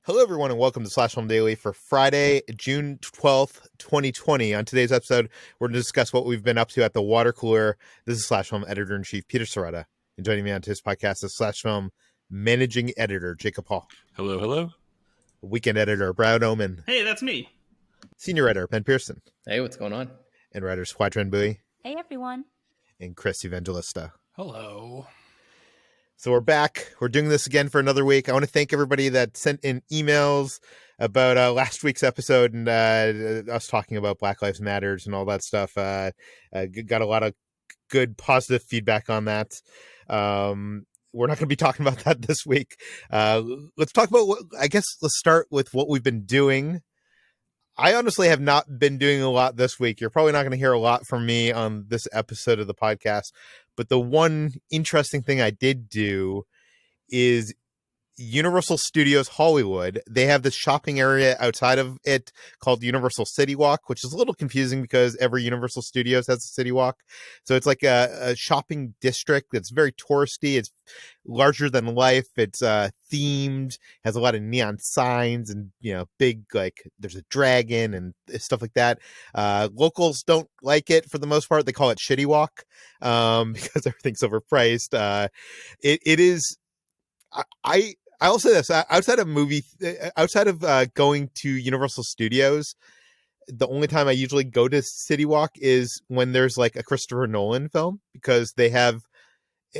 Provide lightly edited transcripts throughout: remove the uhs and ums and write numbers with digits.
Hello, everyone, and welcome to Slash Film Daily for Friday, June 12th, 2020. On today's episode, we're going to discuss what we've been up to at the water cooler. This is Slash Film Editor-in-Chief Peter Sciretta. And joining me on today's podcast is Slash Film Managing Editor Jacob Hall. Hello, hello. Weekend Editor Brad Oman. Hey, that's me. Senior Editor Ben Pearson. Hey, what's going on? And writers Hoai-Tran. Hey, everyone. And Chris Evangelista. Hello. So we're back. We're doing this again for another week. I want to thank everybody that sent in emails about last week's episode and us talking about Black Lives Matters and all that stuff. Got a lot of good, positive feedback on that. We're not going to be talking about that this week. Let's talk about let's start with what we've been doing. I honestly have not been doing a lot this week. You're probably not going to hear a lot from me on this episode of the podcast. But the one interesting thing I did do is Universal Studios Hollywood. They have this shopping area outside of it called Universal Citywalk, which is a little confusing because every Universal Studios has a Citywalk. So it's like a shopping district that's very touristy. It's larger than life. It's themed, has a lot of neon signs and, big, like there's a dragon and stuff like that. Locals don't like it for the most part. They call it Shitty Walk because everything's overpriced. It is. I'll say this, outside of going to Universal Studios, the only time I usually go to Citywalk is when there's like a Christopher Nolan film, because they have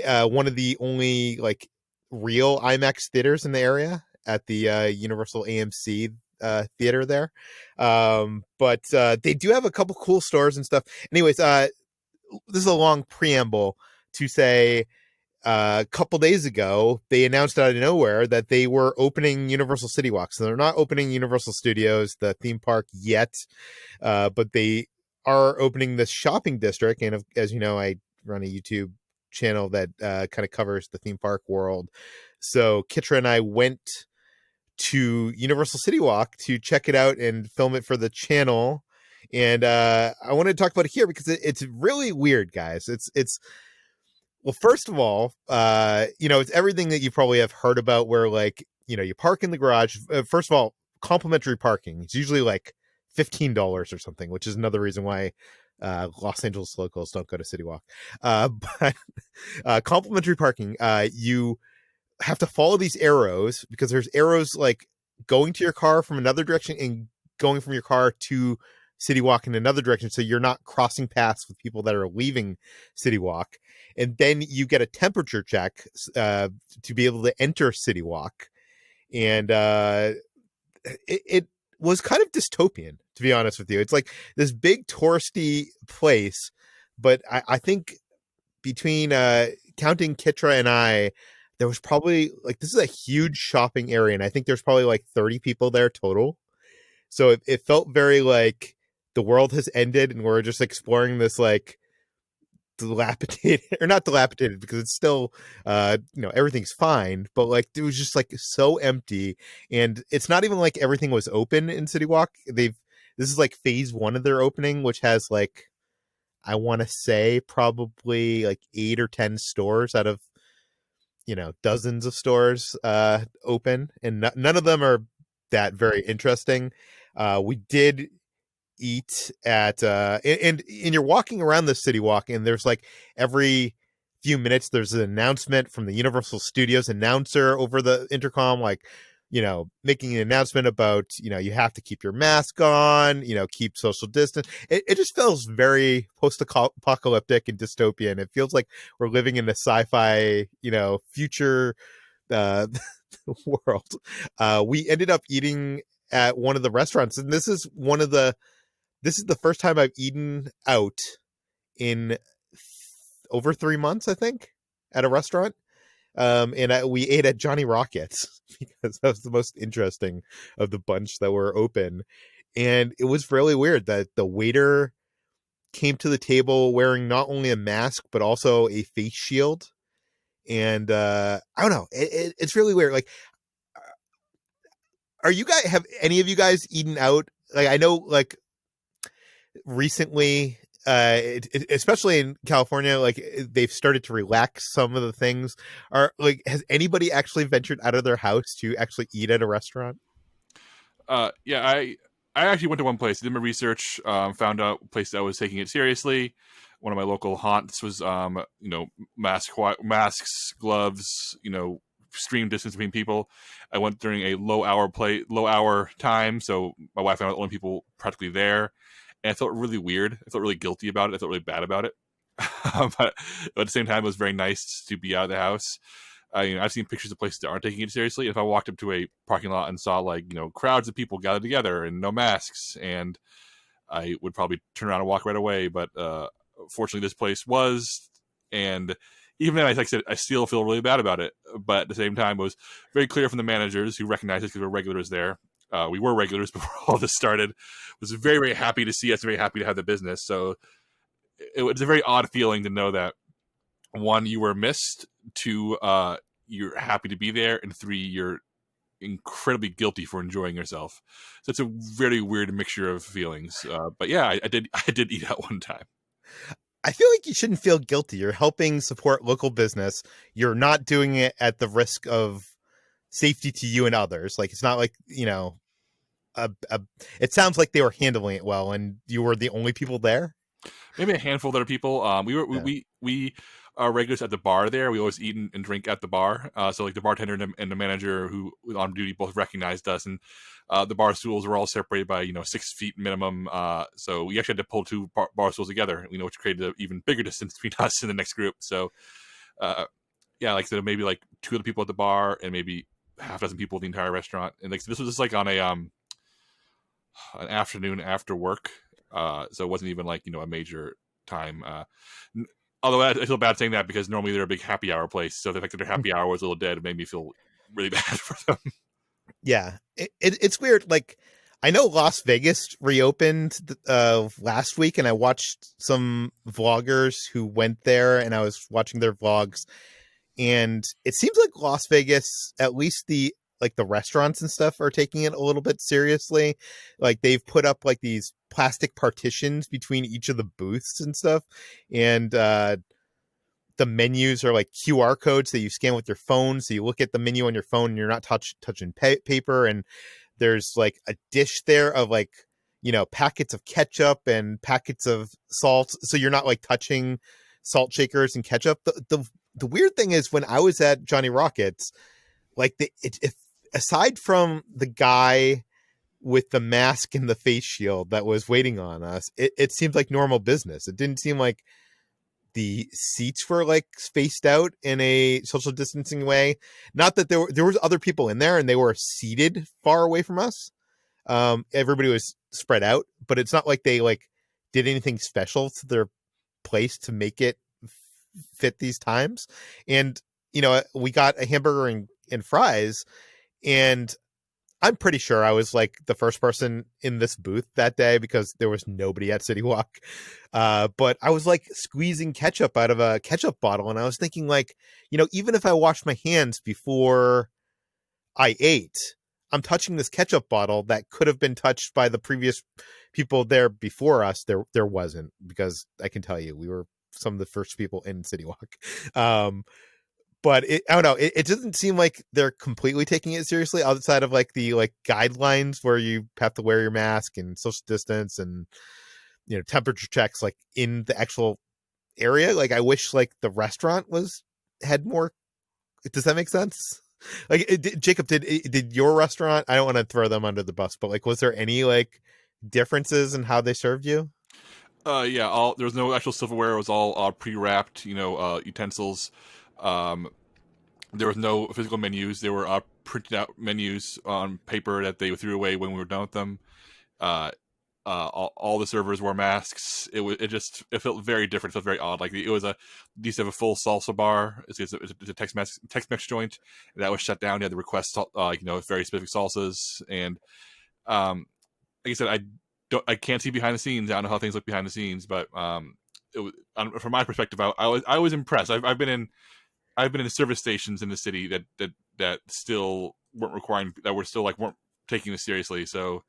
one of the only like real IMAX theaters in the area at the Universal AMC theater there. But they do have a couple cool stores and stuff. Anyways, this is a long preamble to say, a couple days ago, they announced out of nowhere that they were opening Universal Citywalk. So they're not opening Universal Studios, the theme park, yet, but they are opening this shopping district. And as you know, I run a YouTube channel that kind of covers the theme park world. So Kitra and I went to Universal Citywalk to check it out and film it for the channel. And I wanted to talk about it here because it's really weird, guys. Well, first of all, it's everything that you probably have heard about where, like, you park in the garage. First of all, complimentary parking. It's usually like $15 or something, which is another reason why Los Angeles locals don't go to Citywalk. But complimentary parking, you have to follow these arrows because there's arrows like going to your car from another direction and going from your car to Citywalk in another direction, so you're not crossing paths with people that are leaving Citywalk. And then you get a temperature check to be able to enter Citywalk. And it was kind of dystopian, to be honest with you. It's like this big touristy place, but I think between counting Kitra and I, there was probably like, this is a huge shopping area, and I think there's probably like 30 people there total. So it felt very like the world has ended and we're just exploring this like dilapidated, or not dilapidated because it's still everything's fine, but like it was just like so empty. And it's not even like everything was open in Citywalk. This is like phase 1 of their opening, which has like, I want to say probably like 8 or 10 stores out of dozens of stores open, and none of them are that very interesting. We did eat at and you're walking around the Citywalk, and there's like every few minutes there's an announcement from the Universal Studios announcer over the intercom, like making an announcement about you have to keep your mask on, keep social distance. It just feels very post-apocalyptic and dystopian. It feels like we're living in a sci-fi future world. We ended up eating at one of the restaurants, and this is the first time I've eaten out in over 3 months, I think, at a restaurant. And we ate at Johnny Rockets because that was the most interesting of the bunch that were open. And it was really weird that the waiter came to the table wearing not only a mask, but also a face shield. And I don't know. It's really weird. Like, have any of you guys eaten out? Like, I know, like, recently, especially in California, like they've started to relax some of the things. Has anybody actually ventured out of their house to actually eat at a restaurant? Yeah, I actually went to one place, did my research, found out a place that was taking it seriously. One of my local haunts was, masks, gloves, extreme distance between people. I went during a low hour time, so my wife and I were the only people practically there, and I felt really weird. I felt really guilty about it. I felt really bad about it. But at the same time, it was very nice to be out of the house. I've seen pictures of places that aren't taking it seriously. If I walked up to a parking lot and saw crowds of people gathered together and no masks, and I would probably turn around and walk right away. But fortunately, this place was, and even then, like I said, I still feel really bad about it. But at the same time, it was very clear from the managers who recognized us because we're regulars there. We were regulars before all this started. Was very, very happy to see us. Very happy to have the business. So it was a very odd feeling to know that one, you were missed. Two, you're happy to be there, and three, you're incredibly guilty for enjoying yourself. So it's a very weird mixture of feelings. But yeah, I did I did eat out one time. I feel like you shouldn't feel guilty. You're helping support local business. You're not doing it at the risk of safety to you and others. Like, it's not like, it sounds like they were handling it well and you were the only people there. Maybe a handful of other people. Yeah. We are regulars at the bar there. We always eat and drink at the bar. So like the bartender and the manager who was on duty both recognized us, and the bar stools were all separated by 6 feet minimum. So we actually had to pull two bar stools together, which created an even bigger distance between us and the next group. So yeah, like I said, maybe like two other people at the bar and maybe half a dozen people at the entire restaurant. And like this was just like on a an afternoon after work. So it wasn't even like a major time. Although I feel bad saying that because normally they're a big happy hour place, so the fact that their happy hour was a little dead made me feel really bad for them. Yeah, it's weird. Like, I know Las Vegas reopened last week, and I watched some vloggers who went there, and I was watching their vlogs, and it seems like Las Vegas, at least the restaurants and stuff, are taking it a little bit seriously. Like, they've put up like these plastic partitions between each of the booths and stuff, and the menus are like QR codes that you scan with your phone. So you look at the menu on your phone and you're not touching paper. And there's like a dish there of like, packets of ketchup and packets of salt. So you're not like touching salt shakers and ketchup. The weird thing is, when I was at Johnny Rockets, like if aside from the guy with the mask and the face shield that was waiting on us, it seemed like normal business. It didn't seem like the seats were like spaced out in a social distancing way. Not that there was other people in there and they were seated far away from us. Everybody was spread out, but it's not like they like did anything special to their place to make it fit these times. And we got a hamburger and fries, and I'm pretty sure I was like the first person in this booth that day because there was nobody at Citywalk. But I was like squeezing ketchup out of a ketchup bottle, and I was thinking, like, even if I washed my hands before I ate, I'm touching this ketchup bottle that could have been touched by the previous people there before us. There wasn't, because I can tell you we were some of the first people in Citywalk. But I don't know. It doesn't seem like they're completely taking it seriously, outside of like the guidelines where you have to wear your mask and social distance and temperature checks like in the actual area. Like, I wish like the restaurant had more. Does that make sense? Like, Jacob, did your restaurant? I don't want to throw them under the bus, but like, was there any like differences in how they served you? Yeah, there was no actual silverware. It was all pre-wrapped, utensils. Um, there was no physical menus. There were printed out menus on paper that they threw away when we were done with them. Uh, all the servers wore masks. It felt very different. It felt very odd. Like, it was they used to have a full salsa bar. It's a Tex-Mex joint that was shut down. You had to request very specific salsas, and like I said, I can't see behind the scenes. I don't know how things look behind the sines, but from my perspective, I was impressed. I've been in service stations in the city that still weren't still like weren't taking this seriously. So,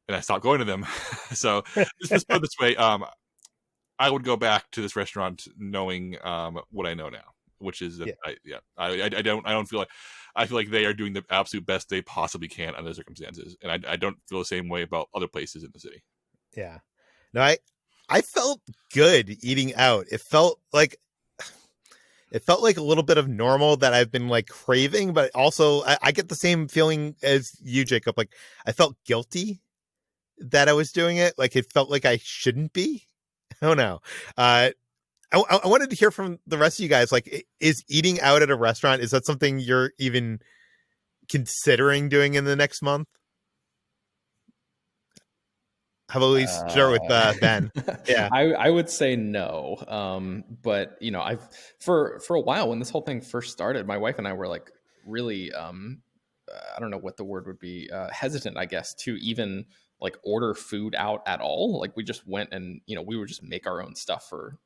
and I stopped going to them. So let's put it this way: I would go back to this restaurant knowing what I know now. which is Yeah. I don't feel like, I feel like they are doing the absolute best they possibly can under the circumstances, and I don't feel the same way about other places in the city. Yeah. No, I felt good eating out. It felt like a little bit of normal that I've been like craving, but also I get the same feeling as you, Jacob. Like I felt guilty that I was doing it. Like it felt like I shouldn't be. I don't know. I wanted to hear from the rest of you guys. Like, is eating out at a restaurant, is that something you're even considering doing in the next month? How about we start with Ben? Yeah. I would say no. But you know, I've for a while when this whole thing first started, my wife and I were like really I don't know what the word would be, hesitant, I guess, to even like order food out at all. Like we just went and, you know, we would just make our own stuff for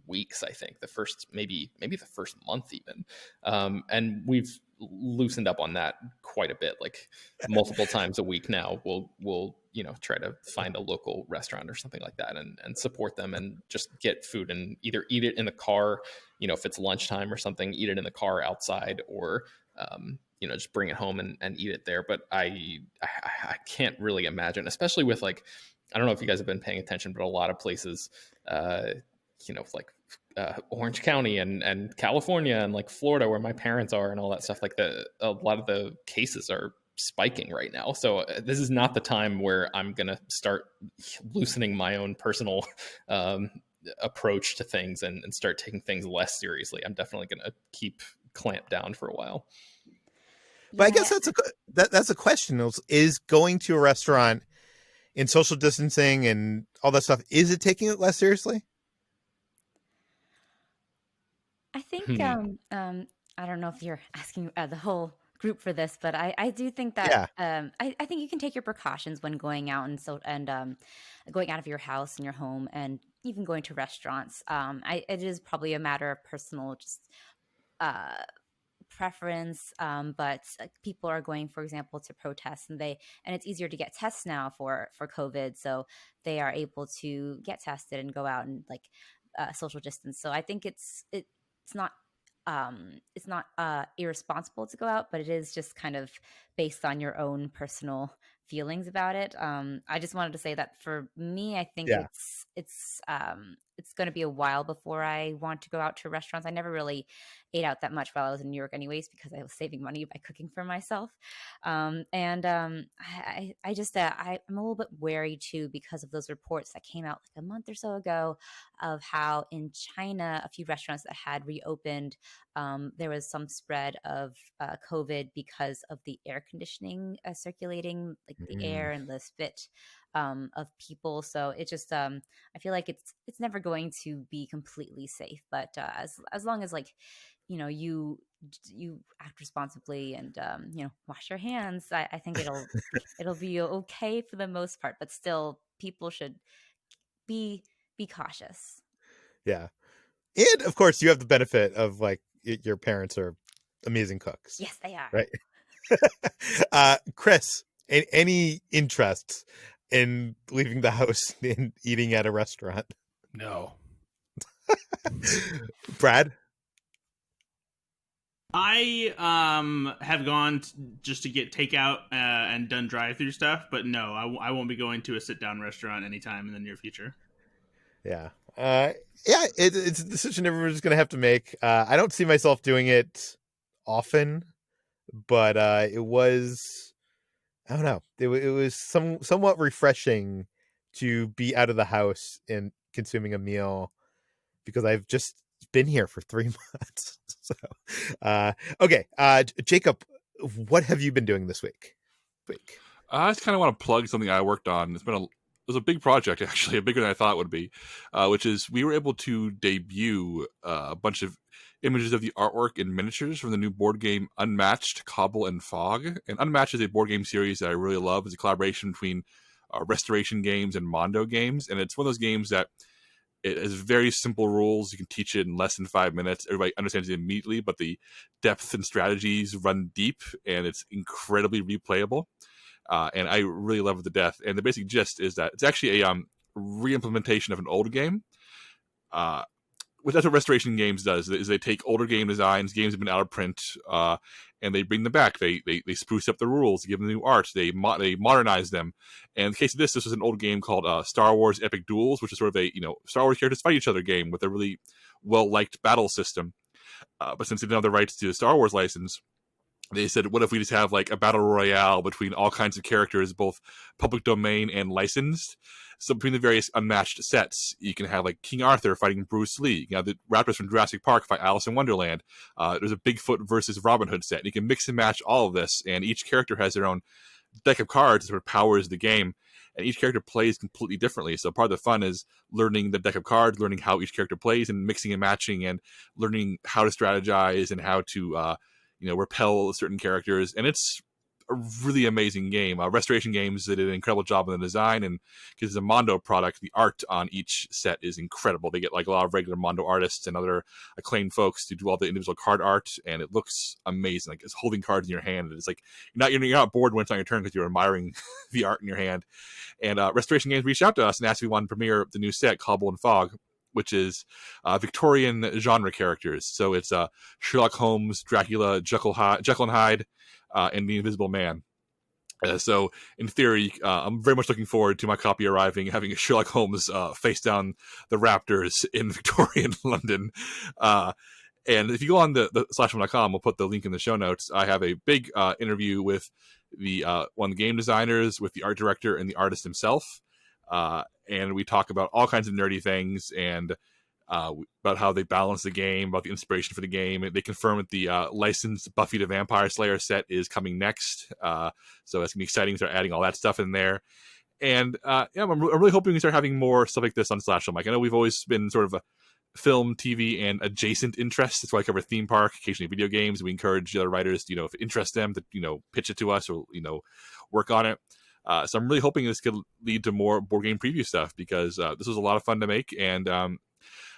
weeks, I think the first, maybe the first month even. And we've loosened up on that quite a bit, like multiple times a week now. We'll, you know, try to find a local restaurant or something like that and support them and just get food and either eat it in the car, you know, if it's lunchtime or something, eat it in the car outside, or you know, just bring it home and eat it there. But I can't really imagine, especially with like, I don't know if you guys have been paying attention, but a lot of places, you know, like Orange County and California and like Florida, where my parents are and all that stuff, like a lot of the cases are spiking right now. So this is not the time where I'm going to start loosening my own personal approach to things and start taking things less seriously. I'm definitely going to keep clamped down for a while. But I guess that's a question, is going to a restaurant in social distancing and all that stuff, is it taking it less seriously? I think I don't know if you're asking the whole group for this, but I do think that I think you can take your precautions when going out and going out of your house and your home and even going to restaurants. It is probably a matter of personal just preference, but people are going, for example, to protests, and it's easier to get tests now for COVID, so they are able to get tested and go out and like social distance. So I think it's not irresponsible to go out, but it is just kind of based on your own personal feelings about it. I just wanted to say that for me, I think it's going to be a while before I want to go out to restaurants. I never really ate out that much while I was in New York anyways, because I was saving money by cooking for myself. I'm a little bit wary too, because of those reports that came out like a month or so ago of how in China, a few restaurants that had reopened, there was some spread of COVID because of the air conditioning circulating, like the air and the spit of people. So it just I feel like it's never going to be completely safe, but as long as, like, you know, you act responsibly and you know, wash your hands, I think it'll be okay for the most part, but still people should be cautious. Yeah. And of course you have the benefit of like your parents are amazing cooks. Yes, they are. Right. Chris, any interests in leaving the house and eating at a restaurant? No. Brad? I have gone just to get takeout and done drive-through stuff, but no, I won't be going to a sit-down restaurant anytime in the near future. Yeah. It's a decision everyone's going to have to make. I don't see myself doing it often, but it was, I don't know, it was somewhat refreshing to be out of the house and consuming a meal, because I've just been here for 3 months. So, okay. Jacob, what have you been doing this week? I just kind of want to plug something I worked on. It was a big project, actually, bigger than I thought it would be, which is we were able to debut a bunch of images of the artwork in miniatures from the new board game Unmatched, Cobble, and Fog. And Unmatched is a board game series that I really love. It's a collaboration between Restoration Games and Mondo Games, and it's one of those games that it has very simple rules. You can teach it in less than 5 minutes. Everybody understands it immediately, but the depth and strategies run deep, and it's incredibly replayable. And I really love it to death. And the basic gist is that it's actually a re-implementation of an old game, that's what Restoration Games does. Is they take older game designs, games have been out of print, and they bring them back. They spruce up the rules, give them new art. They modernize them. And in the case of this was an old game called Star Wars Epic Duels, which is sort of a Star Wars characters fight each other game with a really well liked battle system. But since they didn't have the rights to the Star Wars license, they said, what if we just have like a battle royale between all kinds of characters, both public domain and licensed? So between the various Unmatched sets, you can have like King Arthur fighting Bruce Lee. You can have the Raptors from Jurassic Park fight Alice in Wonderland. There's a Bigfoot versus Robin Hood set. And you can mix and match all of this, and each character has their own deck of cards that sort of powers the game. And each character plays completely differently. So part of the fun is learning the deck of cards, learning how each character plays, and mixing and matching, and learning how to strategize and how to repel certain characters. And it's a really amazing game. Restoration Games did an incredible job on the design, and because it's a Mondo product, the art on each set is incredible. They get like a lot of regular Mondo artists and other acclaimed folks to do all the individual card art, and it looks amazing. Like it's holding cards in your hand. It's like you're not bored when it's on your turn because you're admiring the art in your hand. And Restoration Games reached out to us and asked if we wanted to premiere the new set, Cobble and Fog, which is Victorian genre characters. So it's Sherlock Holmes, Dracula, Jekyll and Hyde, and the Invisible Man. So in theory, I'm very much looking forward to my copy arriving, having a Sherlock Holmes face down the Raptors in Victorian London. And if you go on the /1.com, we'll put the link in the show notes. I have a big interview with one of the game designers, with the art director, and the artist himself. And we talk about all kinds of nerdy things, and about how they balance the game, about the inspiration for the game. They confirm that the licensed Buffy the Vampire Slayer set is coming next. So it's going to be exciting to start adding all that stuff in there. And I'm really hoping we start having more stuff like this on Slash Mike. I know we've always been sort of a film, TV, and adjacent interests. That's why I cover theme park, occasionally video games. We encourage the other writers, if it interests them, to pitch it to us or work on it. So I'm really hoping this could lead to more board game preview stuff, because this was a lot of fun to make. And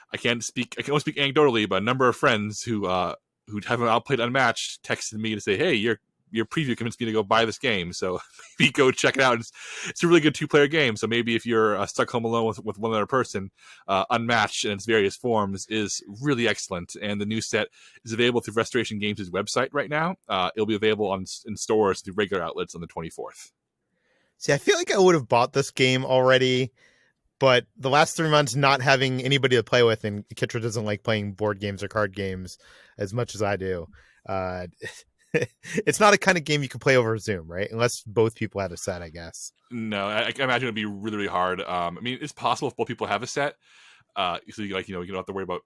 I can only speak anecdotally, but a number of friends who haven't outplayed Unmatched texted me to say, "Hey, your preview convinced me to go buy this game, so maybe go check it out." It's a really good 2-player game, so maybe if you're stuck home alone with one other person, Unmatched in its various forms is really excellent. And the new set is available through Restoration Games' website right now. It'll be available in stores through regular outlets on the 24th. See, I feel like I would have bought this game already, but the last 3 months not having anybody to play with, and Kitra doesn't like playing board games or card games as much as I do. It's not a kind of game you can play over Zoom, right? Unless both people had a set, I guess. No, I imagine it'd be really, really hard. I mean, it's possible if both people have a set. So you you don't have to worry about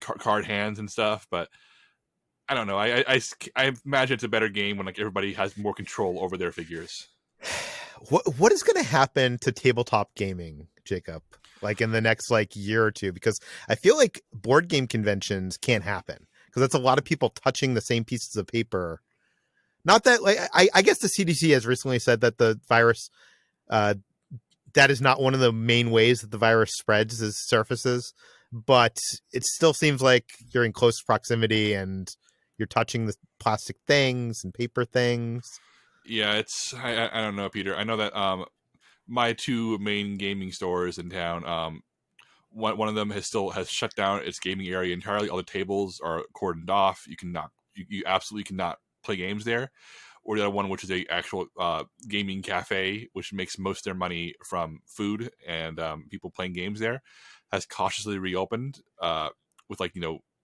card hands and stuff. But I don't know. I imagine it's a better game when everybody has more control over their figures. What is going to happen to tabletop gaming, Jacob? In the next year or two? Because I feel like board game conventions can't happen, because that's a lot of people touching the same pieces of paper. Not that I guess the CDC has recently said that the virus, that is not one of the main ways that the virus spreads, is surfaces, but it still seems like you're in close proximity and you're touching the plastic things and paper things. Yeah, I don't know, Peter. I know that my 2 main gaming stores in town, one of them has shut down its gaming area entirely. All the tables are cordoned off. You absolutely cannot play games there. Or the other one, which is a actual gaming cafe, which makes most of their money from food and people playing games there, has cautiously reopened with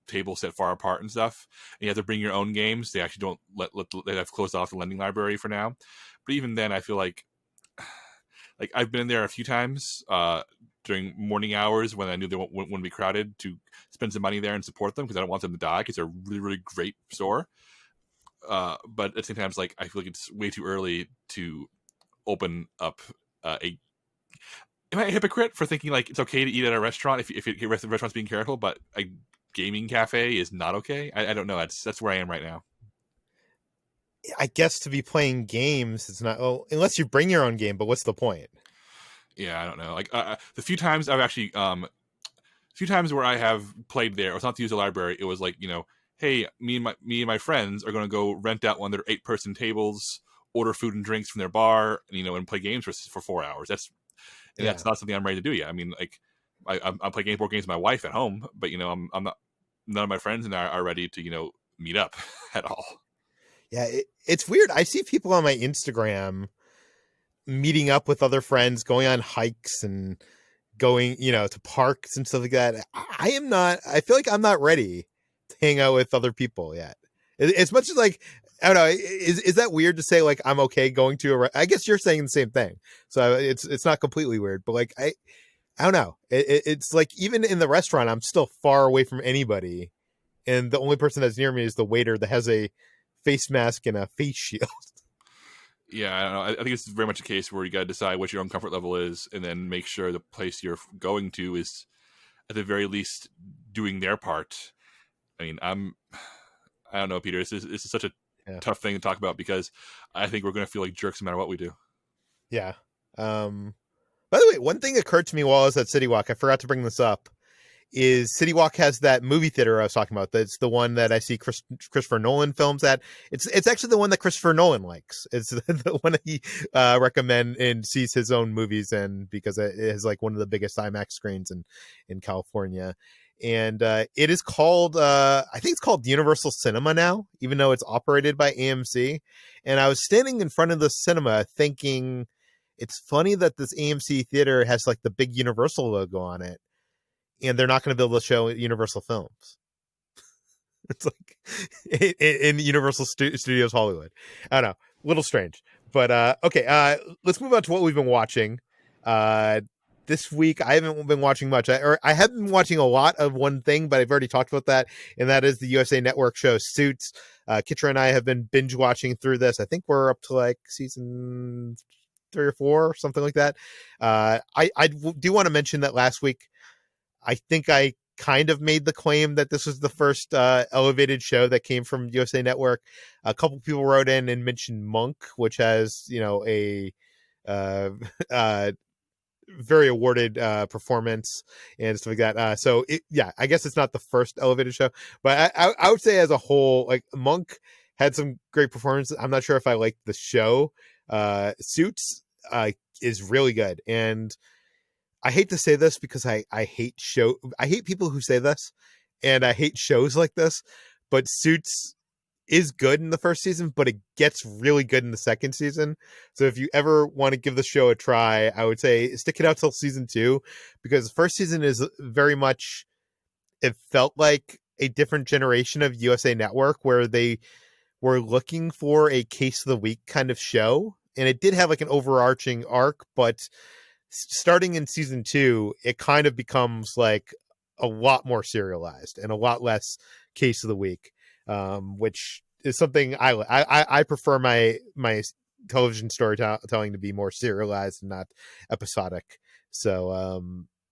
tables set far apart and stuff. And you have to bring your own games. They actually don't they have closed off the lending library for now. But even then, I feel like I've been in there a few times during morning hours when I knew they wouldn't be crowded, to spend some money there and support them, because I don't want them to die, because they're a really, really great store. But at the same time, it's I feel like it's way too early to open up am I a hypocrite for thinking it's okay to eat at a restaurant if the restaurant's being careful, but a gaming cafe is not okay? I don't know. That's where I am right now. I guess to be playing games, it's not. Oh, unless you bring your own game, but what's the point? Yeah, I don't know. The few times I've actually, few times where I have played there, it's not to use a library. It was hey, me and my friends are going to go rent out one of their 8-person tables, order food and drinks from their bar, and play games for 4 hours. That's not something I'm ready to do yet. I mean, I'm playing board games with my wife at home, but I'm not. None of my friends and I are ready to meet up at all. Yeah, it's weird. I see people on my Instagram meeting up with other friends, going on hikes and going, to parks and stuff like that. I am not. I feel like I'm not ready to hang out with other people yet. As much as like, I don't know. Is that weird to say? Like, I'm okay going to I guess you're saying the same thing. So it's not completely weird, but like I don't know. It's like even in the restaurant, I'm still far away from anybody, and the only person that's near me is the waiter that has a face mask and a face shield. Yeah, I don't know. I think it's very much a case where you got to decide what your own comfort level is, and then make sure the place you're going to is, at the very least, doing their part. I mean, I don't know, Peter. This is such a tough thing to talk about because I think we're going to feel like jerks no matter what we do. Yeah. By the way, one thing occurred to me while I was at Citywalk, I forgot to bring this up, is Citywalk has that movie theater I was talking about. That's the one that I see Christopher Nolan films at. It's actually the one that Christopher Nolan likes. It's the one that he recommends and sees his own movies in, because it is like one of the biggest IMAX screens in California. And it is called, I think it's called Universal Cinema now, even though it's operated by AMC. And I was standing in front of the cinema thinking, it's funny that this AMC theater has like the big Universal logo on it, and they're not going to be able to show Universal films. It's like in Universal Studios Hollywood. I don't know, a little strange, but okay. Let's move on to what we've been watching. This week, I haven't been watching much. I have been watching a lot of one thing, but I've already talked about that, and that is the USA Network show Suits. Kitra and I have been binge watching through this. I think we're up to like season 3 or 4, something like that. I do want to mention that last week, I think I kind of made the claim that this was the first elevated show that came from USA Network. A couple people wrote in and mentioned Monk, which has a very awarded performance and stuff like that. So I guess it's not the first elevated show, but I would say as a whole, like Monk had some great performances. I'm not sure if I like the show. Suits is really good, and I hate to say this because I hate people who say this, and I hate shows like this, but Suits is good in the first season, but it gets really good in the second season. So if you ever want to give the show a try, I would say stick it out till season 2, because the first season is very much, it felt like a different generation of USA Network, where they were looking for a case of the week kind of show. And it did have like an overarching arc, but starting in season 2, it kind of becomes like a lot more serialized and a lot less case of the week, which is something I prefer my television storytelling to be more serialized and not episodic. So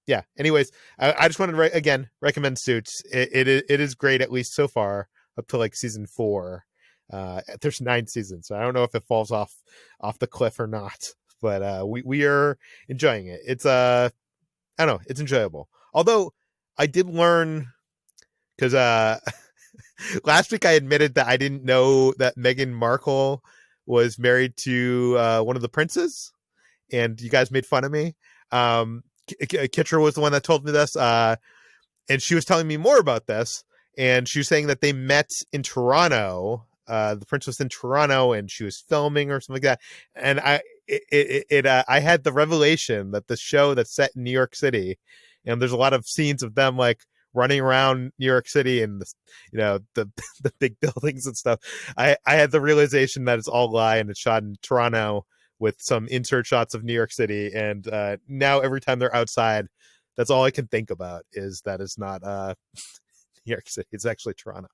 yeah. Anyways, I just wanted to again recommend Suits. It is great, at least so far, up to like season 4. There's 9 seasons, so I don't know if it falls off the cliff or not, but we are enjoying it. It's I don't know, it's enjoyable. Although I did learn, because last week I admitted that I didn't know that Meghan Markle was married to one of the princes, and you guys made fun of me. Kitra was the one that told me this, and she was telling me more about this, and she was saying that they met in Toronto. The prince was in Toronto, and she was filming or something like that. And I had the revelation that the show that's set in New York City, and there's a lot of scenes of them like running around New York City and the big buildings and stuff. I had the realization that it's all lie, and it's shot in Toronto with some insert shots of New York City. And now every time they're outside, that's all I can think about, is that it's not New York City. It's actually Toronto.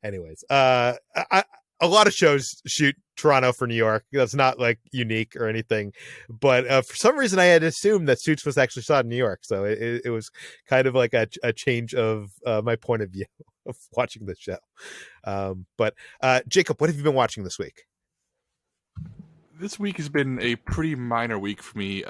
Anyways, a lot of shows shoot Toronto for New York. That's not like unique or anything, but for some reason I had assumed that Suits was actually shot in New York. So it was kind of like a change of my point of view of watching the show. But Jacob, what have you been watching this week? This week has been a pretty minor week for me.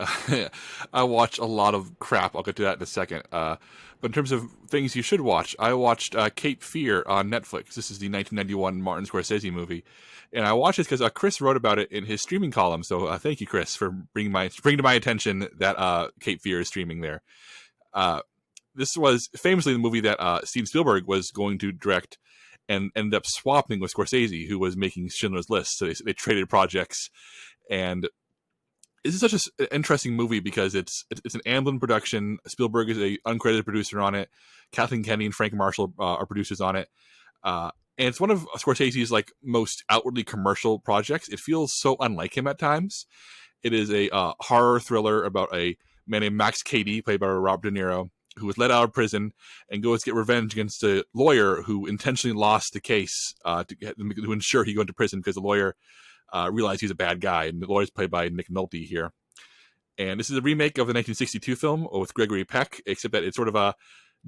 I watch a lot of crap. I'll get to that in a second. But in terms of things you should watch, I watched Cape Fear on Netflix. This is the 1991 Martin Scorsese movie. And I watched it because Chris wrote about it in his streaming column. So thank you, Chris, for bringing to my attention that Cape Fear is streaming there. this was famously the movie that Steven Spielberg was going to direct, and ended up swapping with Scorsese, who was making Schindler's List. So they traded projects, and this is such an interesting movie because it's an Amblin production. Spielberg is a uncredited producer on it. Kathleen Kennedy and Frank Marshall are producers on it. And it's one of Scorsese's like most outwardly commercial projects. It feels so unlike him at times. It is a horror thriller about a man named Max Cady, played by Robert De Niro, who was let out of prison and goes to get revenge against a lawyer who intentionally lost the case to ensure he go into prison because the lawyer realized he's a bad guy. And the lawyer's played by Nick Nolte here. And this is a remake of the 1962 film with Gregory Peck, except that it sort of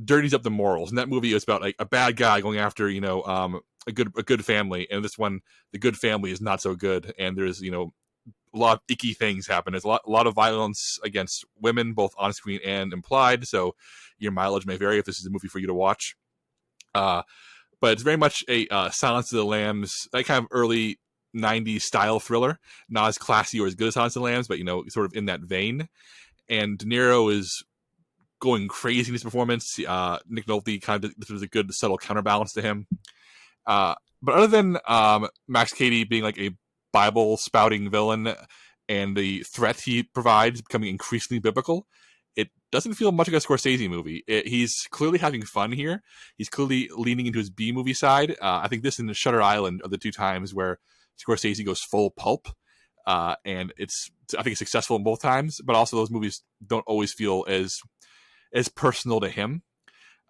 dirties up the morals. And that movie is about like a bad guy going after, a good family. And this one, the good family is not so good. And there's, a lot of icky things happen. There's a lot of violence against women, both on screen and implied. So your mileage may vary if this is a movie for you to watch. But it's very much a Silence of the Lambs, that kind of early 90s style thriller. Not as classy or as good as Silence of the Lambs, but, sort of in that vein. And De Niro is going crazy in his performance. Nick Nolte kind of, this was a good subtle counterbalance to him. But other than Max Cady being like a Bible spouting villain and the threat he provides becoming increasingly biblical, it doesn't feel much like a Scorsese movie. He's clearly having fun here. He's clearly leaning into his B-movie side. I think this and the Shutter Island are the two times where Scorsese goes full pulp. And I think it's successful in both times, but also those movies don't always feel as personal to him.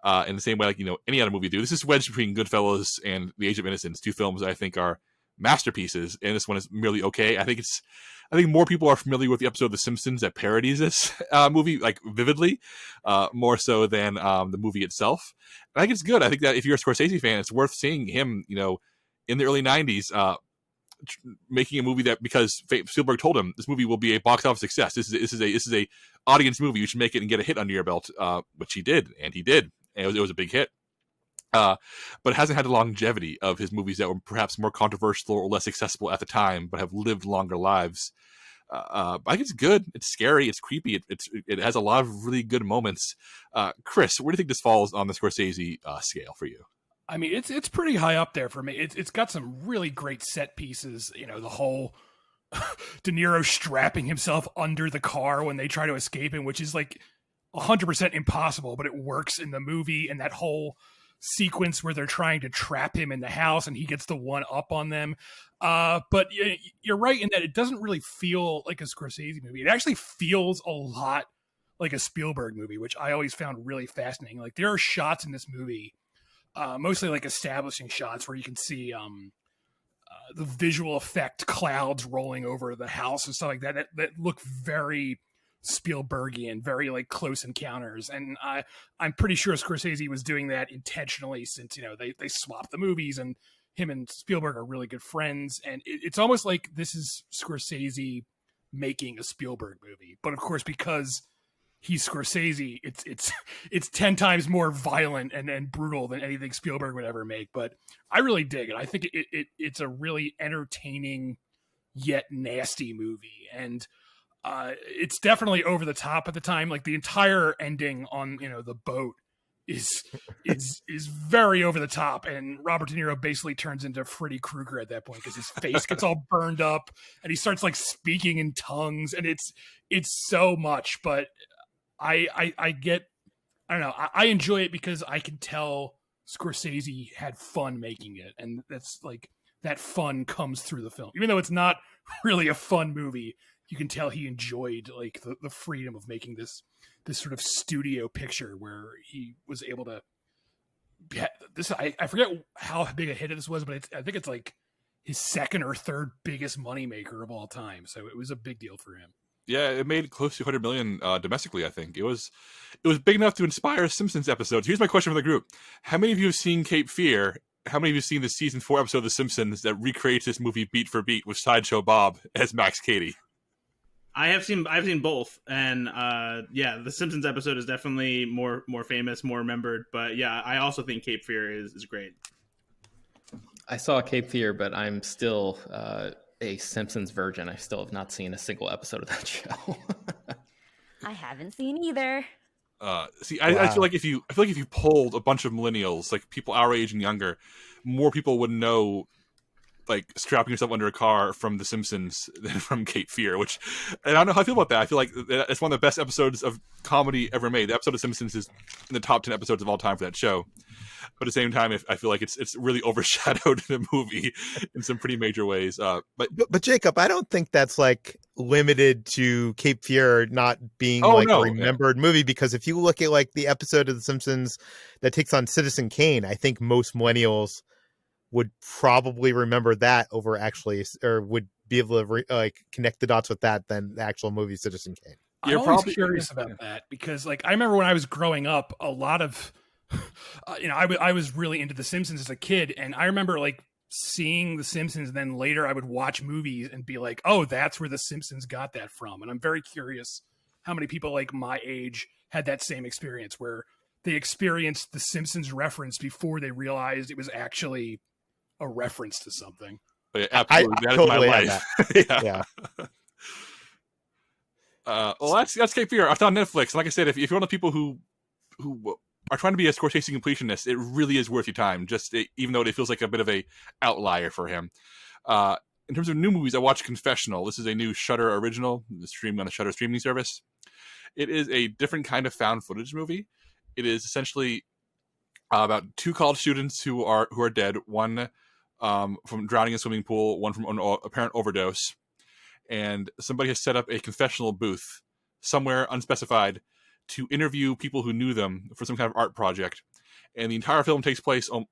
In the same way, like, any other movie do. This is wedged between Goodfellas and The Age of Innocence, two films that I think are masterpieces, and this one is merely okay. I think more people are familiar with the episode of The Simpsons that parodies this movie like vividly, more so than the movie itself. And I think it's good. I think that if you're a Scorsese fan, it's worth seeing him, in the early 90s, making a movie that, because Spielberg told him this movie will be a box office success. This is a audience movie. You should make it and get a hit under your belt, which he did, and it was a big hit. But it hasn't had the longevity of his movies that were perhaps more controversial or less accessible at the time, but have lived longer lives. I think it's good. It's scary. It's creepy. It has a lot of really good moments. Chris, where do you think this falls on the Scorsese scale for you? I mean, it's pretty high up there for me. It's got some really great set pieces. The whole De Niro strapping himself under the car when they try to escape him, which is like 100% impossible, but it works in the movie. And that whole sequence where they're trying to trap him in the house and he gets the one up on them. But you're right in that it doesn't really feel like a Scorsese movie. It actually feels a lot like a Spielberg movie, which I always found really fascinating. Like, there are shots in this movie, mostly like establishing shots where you can see the visual effect clouds rolling over the house and stuff like that look very Spielbergian, very like Close Encounters. And I'm pretty sure Scorsese was doing that intentionally, since they swapped the movies and him and Spielberg are really good friends. And it's almost like this is Scorsese making a Spielberg movie, but of course, because he's Scorsese, it's 10 times more violent and brutal than anything Spielberg would ever make. But I really dig it. I think it's a really entertaining yet nasty movie, and it's definitely over the top at the time. Like, the entire ending on the boat is very over the top, and Robert De Niro basically turns into Freddy Krueger at that point because his face gets all burned up and he starts like speaking in tongues, and it's so much. But I don't know, I enjoy it because I can tell Scorsese had fun making it, and that's like, that fun comes through the film, even though it's not really a fun movie. You can tell he enjoyed like the freedom of making this sort of studio picture where he was able to. I forget how big a hit this was, but I think it's like his second or third biggest moneymaker of all time. So it was a big deal for him. Yeah, it made close to 100 million domestically. I think it was big enough to inspire Simpsons episodes. Here's my question for the group: how many of you have seen Cape Fear? How many of you have seen the season 4 episode of The Simpsons that recreates this movie beat for beat with Sideshow Bob as Max Cady? I've seen both, and the Simpsons episode is definitely more famous, more remembered. But yeah, I also think Cape Fear is great. I saw Cape Fear, but I'm still a Simpsons virgin. I still have not seen a single episode of that show. I haven't seen either. I feel like if you polled a bunch of millennials, like people our age and younger, more people would know like strapping yourself under a car from The Simpsons than from Cape Fear, which, and I don't know how I feel about that. I feel like it's one of the best episodes of comedy ever made. The episode of Simpsons is in the top 10 episodes of all time for that show. But at the same time, I feel like it's really overshadowed in the movie in some pretty major ways. But Jacob, I don't think that's like limited to Cape Fear not being a remembered movie, because if you look at like the episode of The Simpsons that takes on Citizen Kane, I think most millennials would probably remember that over or would be able to connect the dots with that than the actual movie Citizen Kane. I'm always curious about that, because like I remember when I was growing up, a lot of I was really into The Simpsons as a kid, and I remember like seeing The Simpsons, and then later I would watch movies and be like, oh, that's where The Simpsons got that from. And I'm very curious how many people like my age had that same experience, where they experienced The Simpsons reference before they realized it was actually a reference to something. Yeah, absolutely. That is my life. Yeah. Well, that's Cape Fear. It's on Netflix. Like I said, if you're one of the people who are trying to be a Scorsese completionist, it really is worth your time. Even though it feels like a bit of a outlier for him. In terms of new movies, I watched Confessional. This is a new Shudder original, streamed on the Shudder streaming service. It is a different kind of found footage movie. It is essentially about two college students who are dead. One from drowning in a swimming pool, one from an apparent overdose. And somebody has set up a confessional booth somewhere unspecified to interview people who knew them for some kind of art project. And the entire film takes place in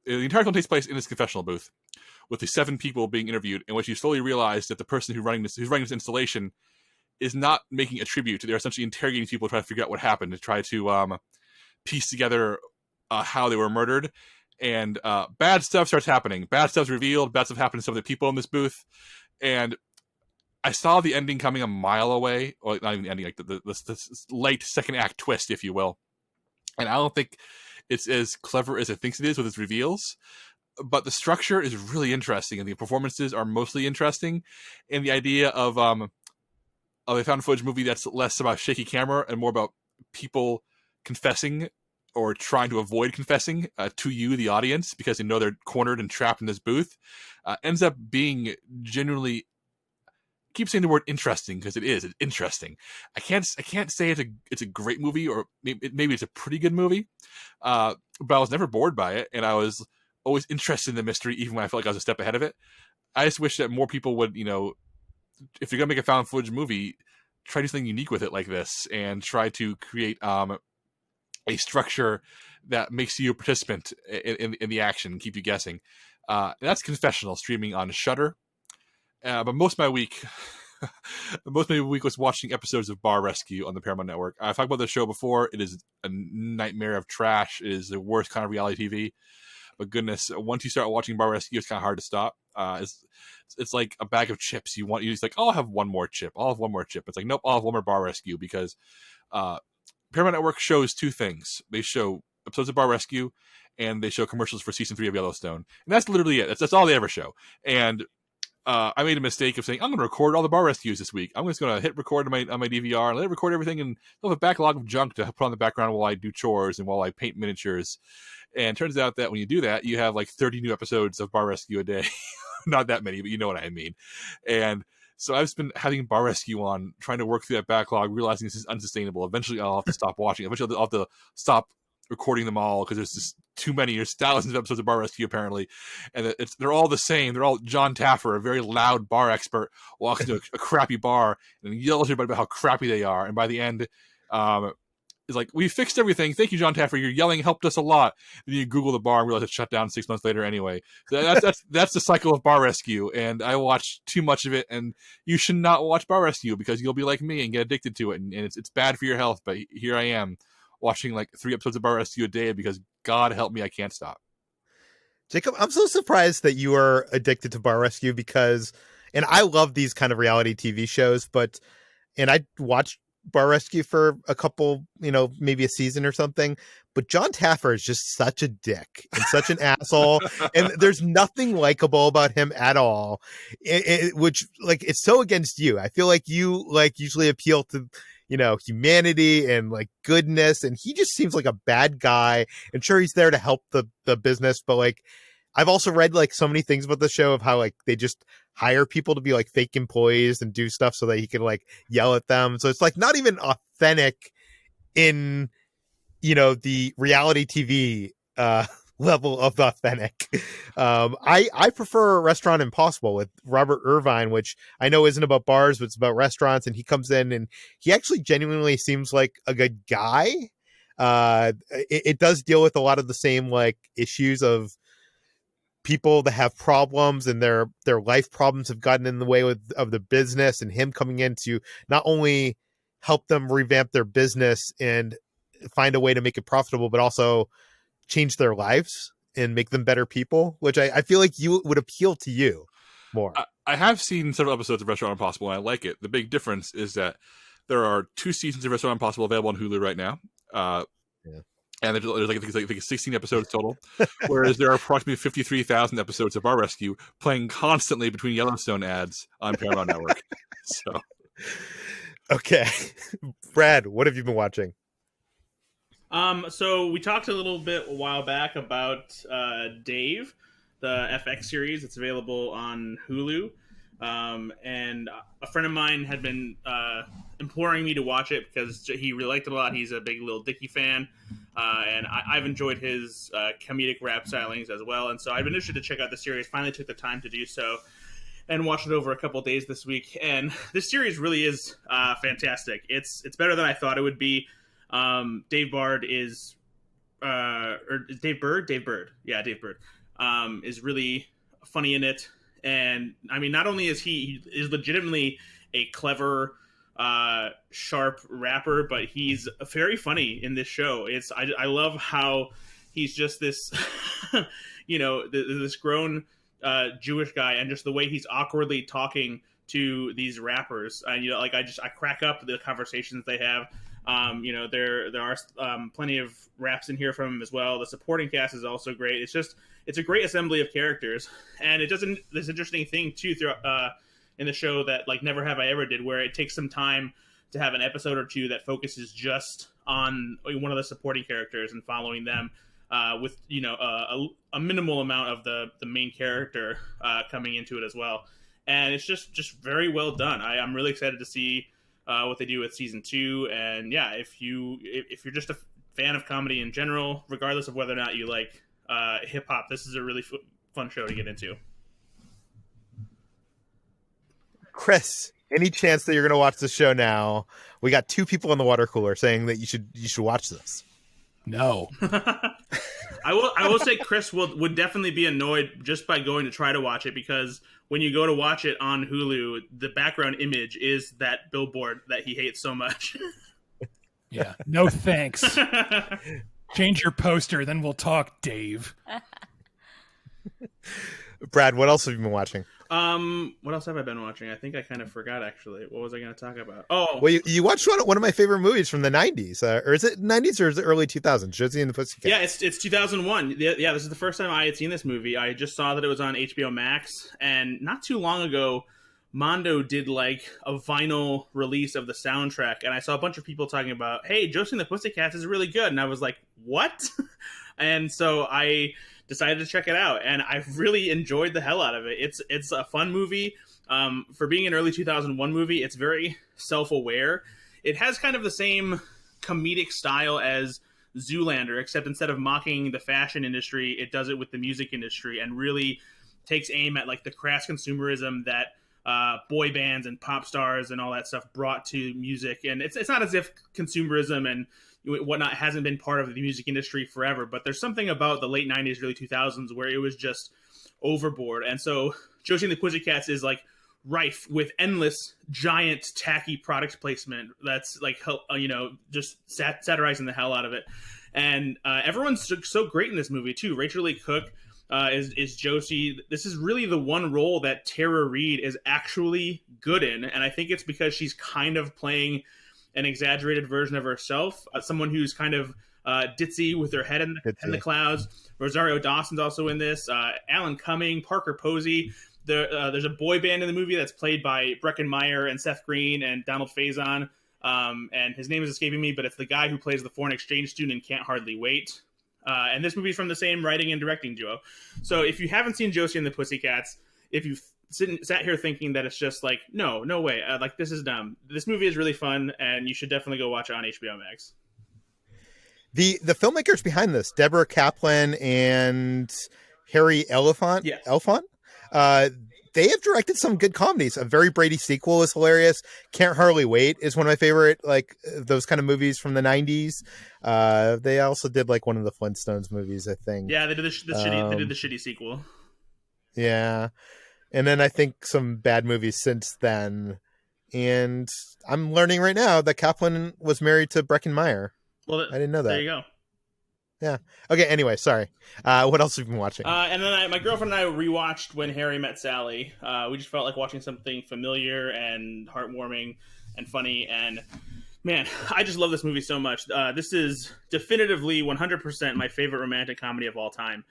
this confessional booth, with the 7 people being interviewed, in which you slowly realize that the person who's running this installation is not making a tribute. They're essentially interrogating people to try to figure out what happened, to try to piece together how they were murdered. And bad stuff starts happening. Bad stuff's revealed. Bad stuff happens to some of the people in this booth. And I saw the ending coming a mile away, or not even the ending, like the late second act twist, if you will. And I don't think it's as clever as it thinks it is with its reveals. But the structure is really interesting, and the performances are mostly interesting. And the idea of a found footage movie that's less about shaky camera and more about people confessing or trying to avoid confessing to you, the audience, because they know they're cornered and trapped in this booth, ends up being genuinely. I keep saying the word interesting because it's interesting. I can't say it's a great movie, or maybe it's a pretty good movie, but I was never bored by it, and I was always interested in the mystery, even when I felt like I was a step ahead of it. I just wish that more people would, if you're gonna make a found footage movie, try to do something unique with it like this, and try to create a structure that makes you a participant in the action and keep you guessing. That's Confessional, streaming on Shudder. But most of my week was watching episodes of Bar Rescue on the Paramount Network. I've talked about the show before. It is a nightmare of trash. It is the worst kind of reality TV. But goodness, once you start watching Bar Rescue, it's kind of hard to stop. It's like a bag of chips. You're just like, I'll have one more chip. It's like, nope, I'll have one more Bar Rescue, because Paramount Network shows 2 things. They show episodes of Bar Rescue, and they show commercials for season 3 of Yellowstone. And that's literally it. That's all they ever show. And I made a mistake of saying, I'm going to record all the Bar Rescues this week. I'm just going to hit record on my DVR and let it record everything, and I'll have a backlog of junk to put on the background while I do chores and while I paint miniatures. And it turns out that when you do that, you have like 30 new episodes of Bar Rescue a day. Not that many, but you know what I mean. And so I've just been having Bar Rescue on, trying to work through that backlog, realizing this is unsustainable. Eventually, I'll have to stop watching. Eventually, I'll have to stop recording them all, because there's just too many. There's thousands of episodes of Bar Rescue, apparently. And they're all the same. They're all John Taffer, a very loud bar expert, walks into a crappy bar and yells at everybody about how crappy they are. And by the end, it's like, we fixed everything. Thank you, John Taffer. Your yelling helped us a lot. Then you Google the bar and realize it's shut down 6 months later anyway. So that's the cycle of Bar Rescue. And I watched too much of it. And you should not watch Bar Rescue, because you'll be like me and get addicted to it. And it's bad for your health. But here I am, watching like 3 episodes of Bar Rescue a day, because God help me, I can't stop. Jacob, I'm so surprised that you are addicted to Bar Rescue, and I love these kind of reality TV shows, and I watched Bar Rescue for a couple, maybe a season or something, but John Taffer is just such a dick and such an asshole, and there's nothing likable about him at all, which, like, it's so against you. I feel like you, like, usually appeal to, humanity and like goodness. And he just seems like a bad guy. And sure, he's there to help the business, but like, I've also read like so many things about the show of how like they just hire people to be like fake employees and do stuff so that he can like yell at them. So it's like not even authentic in, the reality TV level of authentic. I prefer Restaurant Impossible with Robert Irvine, which I know isn't about bars, but it's about restaurants. And he comes in and he actually genuinely seems like a good guy. It does deal with a lot of the same like issues of people that have problems and their life problems have gotten in the way of the business, and him coming in to not only help them revamp their business and find a way to make it profitable, but also change their lives and make them better people, which I feel like you would appeal to you more. I have seen several episodes of Restaurant Impossible and I like it. The big difference is that there are 2 seasons of Restaurant Impossible available on Hulu right now. And there's like, I think 16 episodes total, whereas there are approximately 53,000 episodes of Bar Rescue playing constantly between Yellowstone ads on Paramount Network. So, okay, Brad, what have you been watching? So we talked a little bit a while back about Dave, the FX series. It's available on Hulu. And a friend of mine had been imploring me to watch it because he really liked it a lot. He's a big Lil Dicky fan. And I've enjoyed his comedic rap stylings as well. And so I've been interested to check out the series. Finally took the time to do so and watched it over a couple days this week. And this series really is fantastic. It's better than I thought it would be. Dave Bard is or Dave Bird. Yeah, Dave Bird is really funny in it. And I mean, not only is he is legitimately a clever, sharp rapper, but he's very funny in this show. I love how he's just this, this grown Jewish guy, and just the way he's awkwardly talking to these rappers. And I crack up the conversations they have. There are plenty of raps in here from him as well. The supporting cast is also great. It's a great assembly of characters, and it does this interesting thing too throughout in the show that like Never Have I Ever did, where it takes some time to have an episode or two that focuses just on one of the supporting characters and following them with a minimal amount of the main character coming into it as well. And it's just very well done. I'm really excited to see what they do with season 2. And yeah, if you're just a fan of comedy in general, regardless of whether or not you like hip hop, this is a really fun show to get into. Chris, any chance that you're going to watch the show now? We got 2 people in the water cooler saying that you should watch this. No. I will say Chris would definitely be annoyed just by going to try to watch it, because when you go to watch it on Hulu, the background image is that billboard that he hates so much. Yeah. No thanks. Change your poster, then we'll talk, Dave. Brad, what else have you been watching? What else have I been watching? I think I kind of forgot, actually. What was I going to talk about? Oh, well, you watched one of my favorite movies from the 90s, or is it 90s or is it early 2000s? Josie and the Pussycats. Yeah, it's 2001. Yeah, this is the first time I had seen this movie. I just saw that it was on HBO Max, and not too long ago, Mondo did like a vinyl release of the soundtrack, and I saw a bunch of people talking about, hey, Josie and the Pussycats is really good, and I was like, what? And so I decided to check it out, and I really enjoyed the hell out of it. It's a fun movie. For being an early 2001 movie, it's very self-aware. It has kind of the same comedic style as Zoolander, except instead of mocking the fashion industry, it does it with the music industry and really takes aim at like the crass consumerism that boy bands and pop stars and all that stuff brought to music. And it's not as if consumerism and whatnot hasn't been part of the music industry forever, but there's something about the late 90s, early 2000s where it was just overboard. And so Josie and the Pussycats is like rife with endless, giant, tacky product placement that's like, just satirizing the hell out of it. And everyone's so great in this movie too. Rachel Lee Cook is Josie. This is really the one role that Tara Reid is actually good in, and I think it's because she's kind of playing an exaggerated version of herself, someone who's kind of ditzy with her head in the clouds. Rosario Dawson's also in this. Alan Cumming, Parker Posey. There's a boy band in the movie that's played by Breckin Meyer and Seth Green and Donald Faison. and his name is escaping me, but it's the guy who plays the foreign exchange student in Can't Hardly Wait. And this movie's from the same writing and directing duo. So if you haven't seen Josie and the Pussycats, if you've sat here thinking that it's just like, no way, like this is dumb. This movie is really fun, and you should definitely go watch it on HBO Max. The filmmakers behind this, Deborah Kaplan and Harry Elefant, Yes. They have directed some good comedies. A Very Brady Sequel is hilarious. Can't Hardly Wait is one of my favorite, like those kind of movies from the 90s. They also did like one of the Flintstones movies, I think. Yeah, they did the shitty. They did the shitty sequel. Yeah, and then I think some bad movies since then. And I'm learning right now that Kaplan was married to Breckin Meyer. Well, I didn't know that. There you go. Yeah. Okay. Anyway, sorry. What else have you been watching? And then my girlfriend and I rewatched When Harry Met Sally. We just felt like watching something familiar and heartwarming and funny. And man, I just love this movie so much. This is definitively 100% my favorite romantic comedy of all time.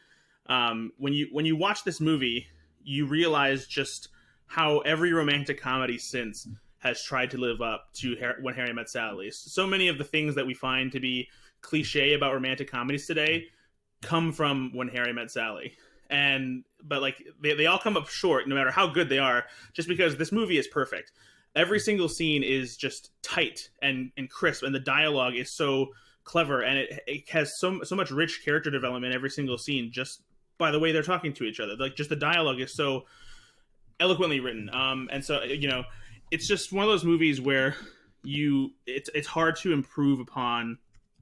When you watch this movie, you realize just how every romantic comedy since has tried to live up to When Harry Met Sally. So many of the things that we find to be cliche about romantic comedies today come from When Harry Met Sally. But like they all come up short no matter how good they are, just because this movie is perfect. Every single scene is just tight and crisp, and the dialogue is so clever, and it has so much rich character development every single scene just by the way they're talking to each other. Like just the dialogue is so eloquently written. And so, you know, it's just one of those movies where it's hard to improve upon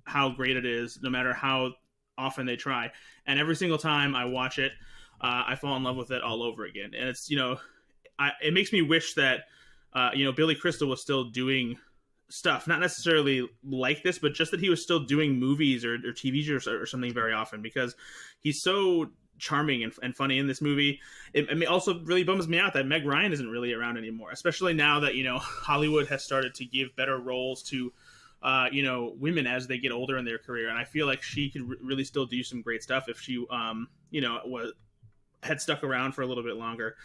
how great it is, no matter how often they try. And every single time I watch it, I fall in love with it all over again. And it's, you know, it makes me wish that, Billy Crystal was still doing stuff, not necessarily like this, but just that he was still doing movies or TV shows or something very often, because he's so charming and funny in this movie. It also really bums me out that Meg Ryan isn't really around anymore, especially now that, you know, Hollywood has started to give better roles to women as they get older in their career, and I feel like she could really still do some great stuff if she had stuck around for a little bit longer.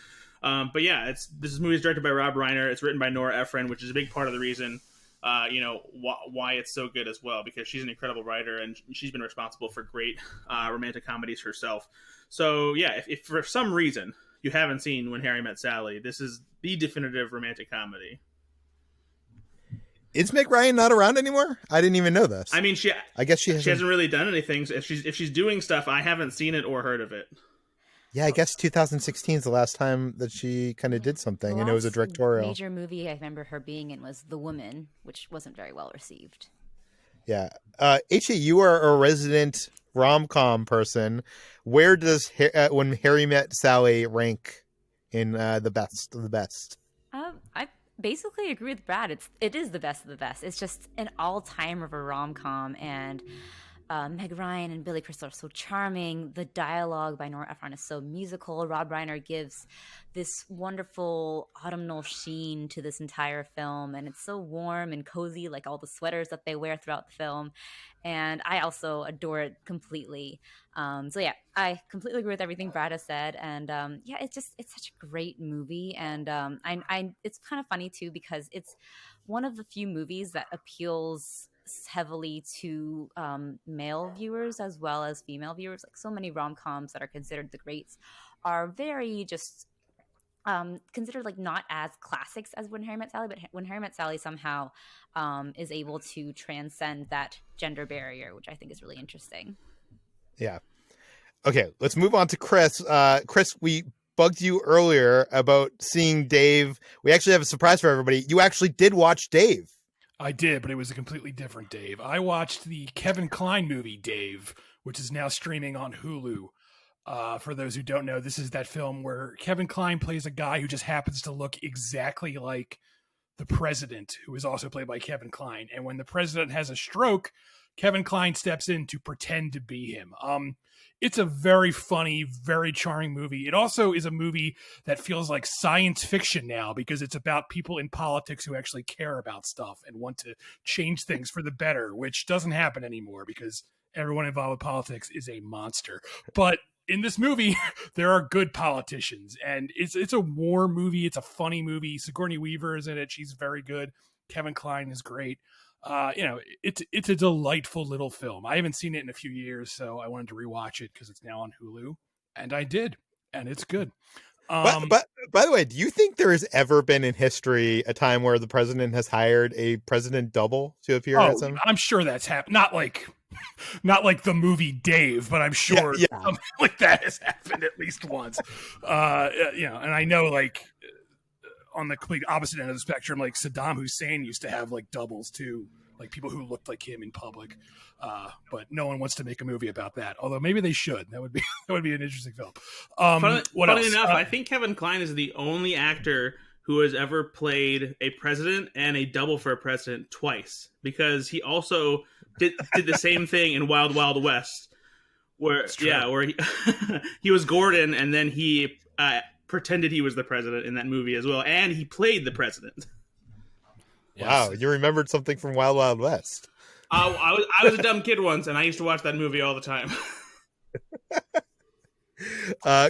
But yeah, this movie is directed by Rob Reiner. It's written by Nora Ephron, which is a big part of the reason why it's so good as well, because she's an incredible writer and she's been responsible for great romantic comedies herself. So yeah, if for some reason you haven't seen When Harry Met Sally, this is the definitive romantic comedy. Is Meg Ryan not around anymore? I didn't even know this. I mean, I guess she hasn't really done anything. So if she's doing stuff, I haven't seen it or heard of it. Yeah, I guess 2016 is the last time that she kind of did something, and it was a directorial. Major movie I remember her being in was The Woman, which wasn't very well received. Yeah. H.A., you are a resident rom-com person. Where does When Harry Met Sally rank in the best of the best? I basically agree with Brad. It is the best of the best. It's just an all-timer of a rom-com, and Meg Ryan and Billy Crystal are so charming. The dialogue by Nora Ephron is so musical. Rob Reiner gives this wonderful autumnal sheen to this entire film, and it's so warm and cozy, like all the sweaters that they wear throughout the film. And I also adore it completely. So yeah, I completely agree with everything Brad has said. And yeah, it's such a great movie. And it's kind of funny too, because it's one of the few movies that appeals heavily to male viewers as well as female viewers. Like so many rom-coms that are considered the greats are very just considered like not as classics as When Harry Met Sally, but When Harry Met Sally somehow is able to transcend that gender barrier, which I think is really interesting. Yeah. Okay, let's move on to Chris. Chris, we bugged you earlier about seeing Dave. We actually have a surprise for everybody. You actually did watch Dave. I did, but it was a completely different Dave. I watched the Kevin Kline movie, Dave, which is now streaming on Hulu. For those who don't know, this is that film where Kevin Kline plays a guy who just happens to look exactly like the president, who is also played by Kevin Kline. And when the president has a stroke, Kevin Kline steps in to pretend to be him. It's a very funny, very charming movie. It also is a movie that feels like science fiction now, because it's about people in politics who actually care about stuff and want to change things for the better, which doesn't happen anymore because everyone involved with politics is a monster. But in this movie, there are good politicians, and it's a warm movie. It's a funny movie. Sigourney Weaver is in it. She's very good. Kevin Kline is great. It's a delightful little film. I haven't seen it in a few years, so I wanted to rewatch it because it's now on Hulu, and I did, and it's good. But by the way, do you think there has ever been in history a time where the president has hired a president double to appear as him? I'm sure that's happened. Not like the movie Dave, but I'm sure something like that has happened at least once. And I know, like, on the complete opposite end of the spectrum, like Saddam Hussein used to have like doubles too, like people who looked like him in public. But no one wants to make a movie about that. Although maybe they should. That would be an interesting film. Funny enough, I think Kevin Kline is the only actor who has ever played a president and a double for a president twice, because he also did the same thing in Wild Wild West, where he was Gordon, and then he pretended he was the president in that movie as well, and he played the president. Wow, you remembered something from Wild Wild West. I was a dumb kid once, and I used to watch that movie all the time.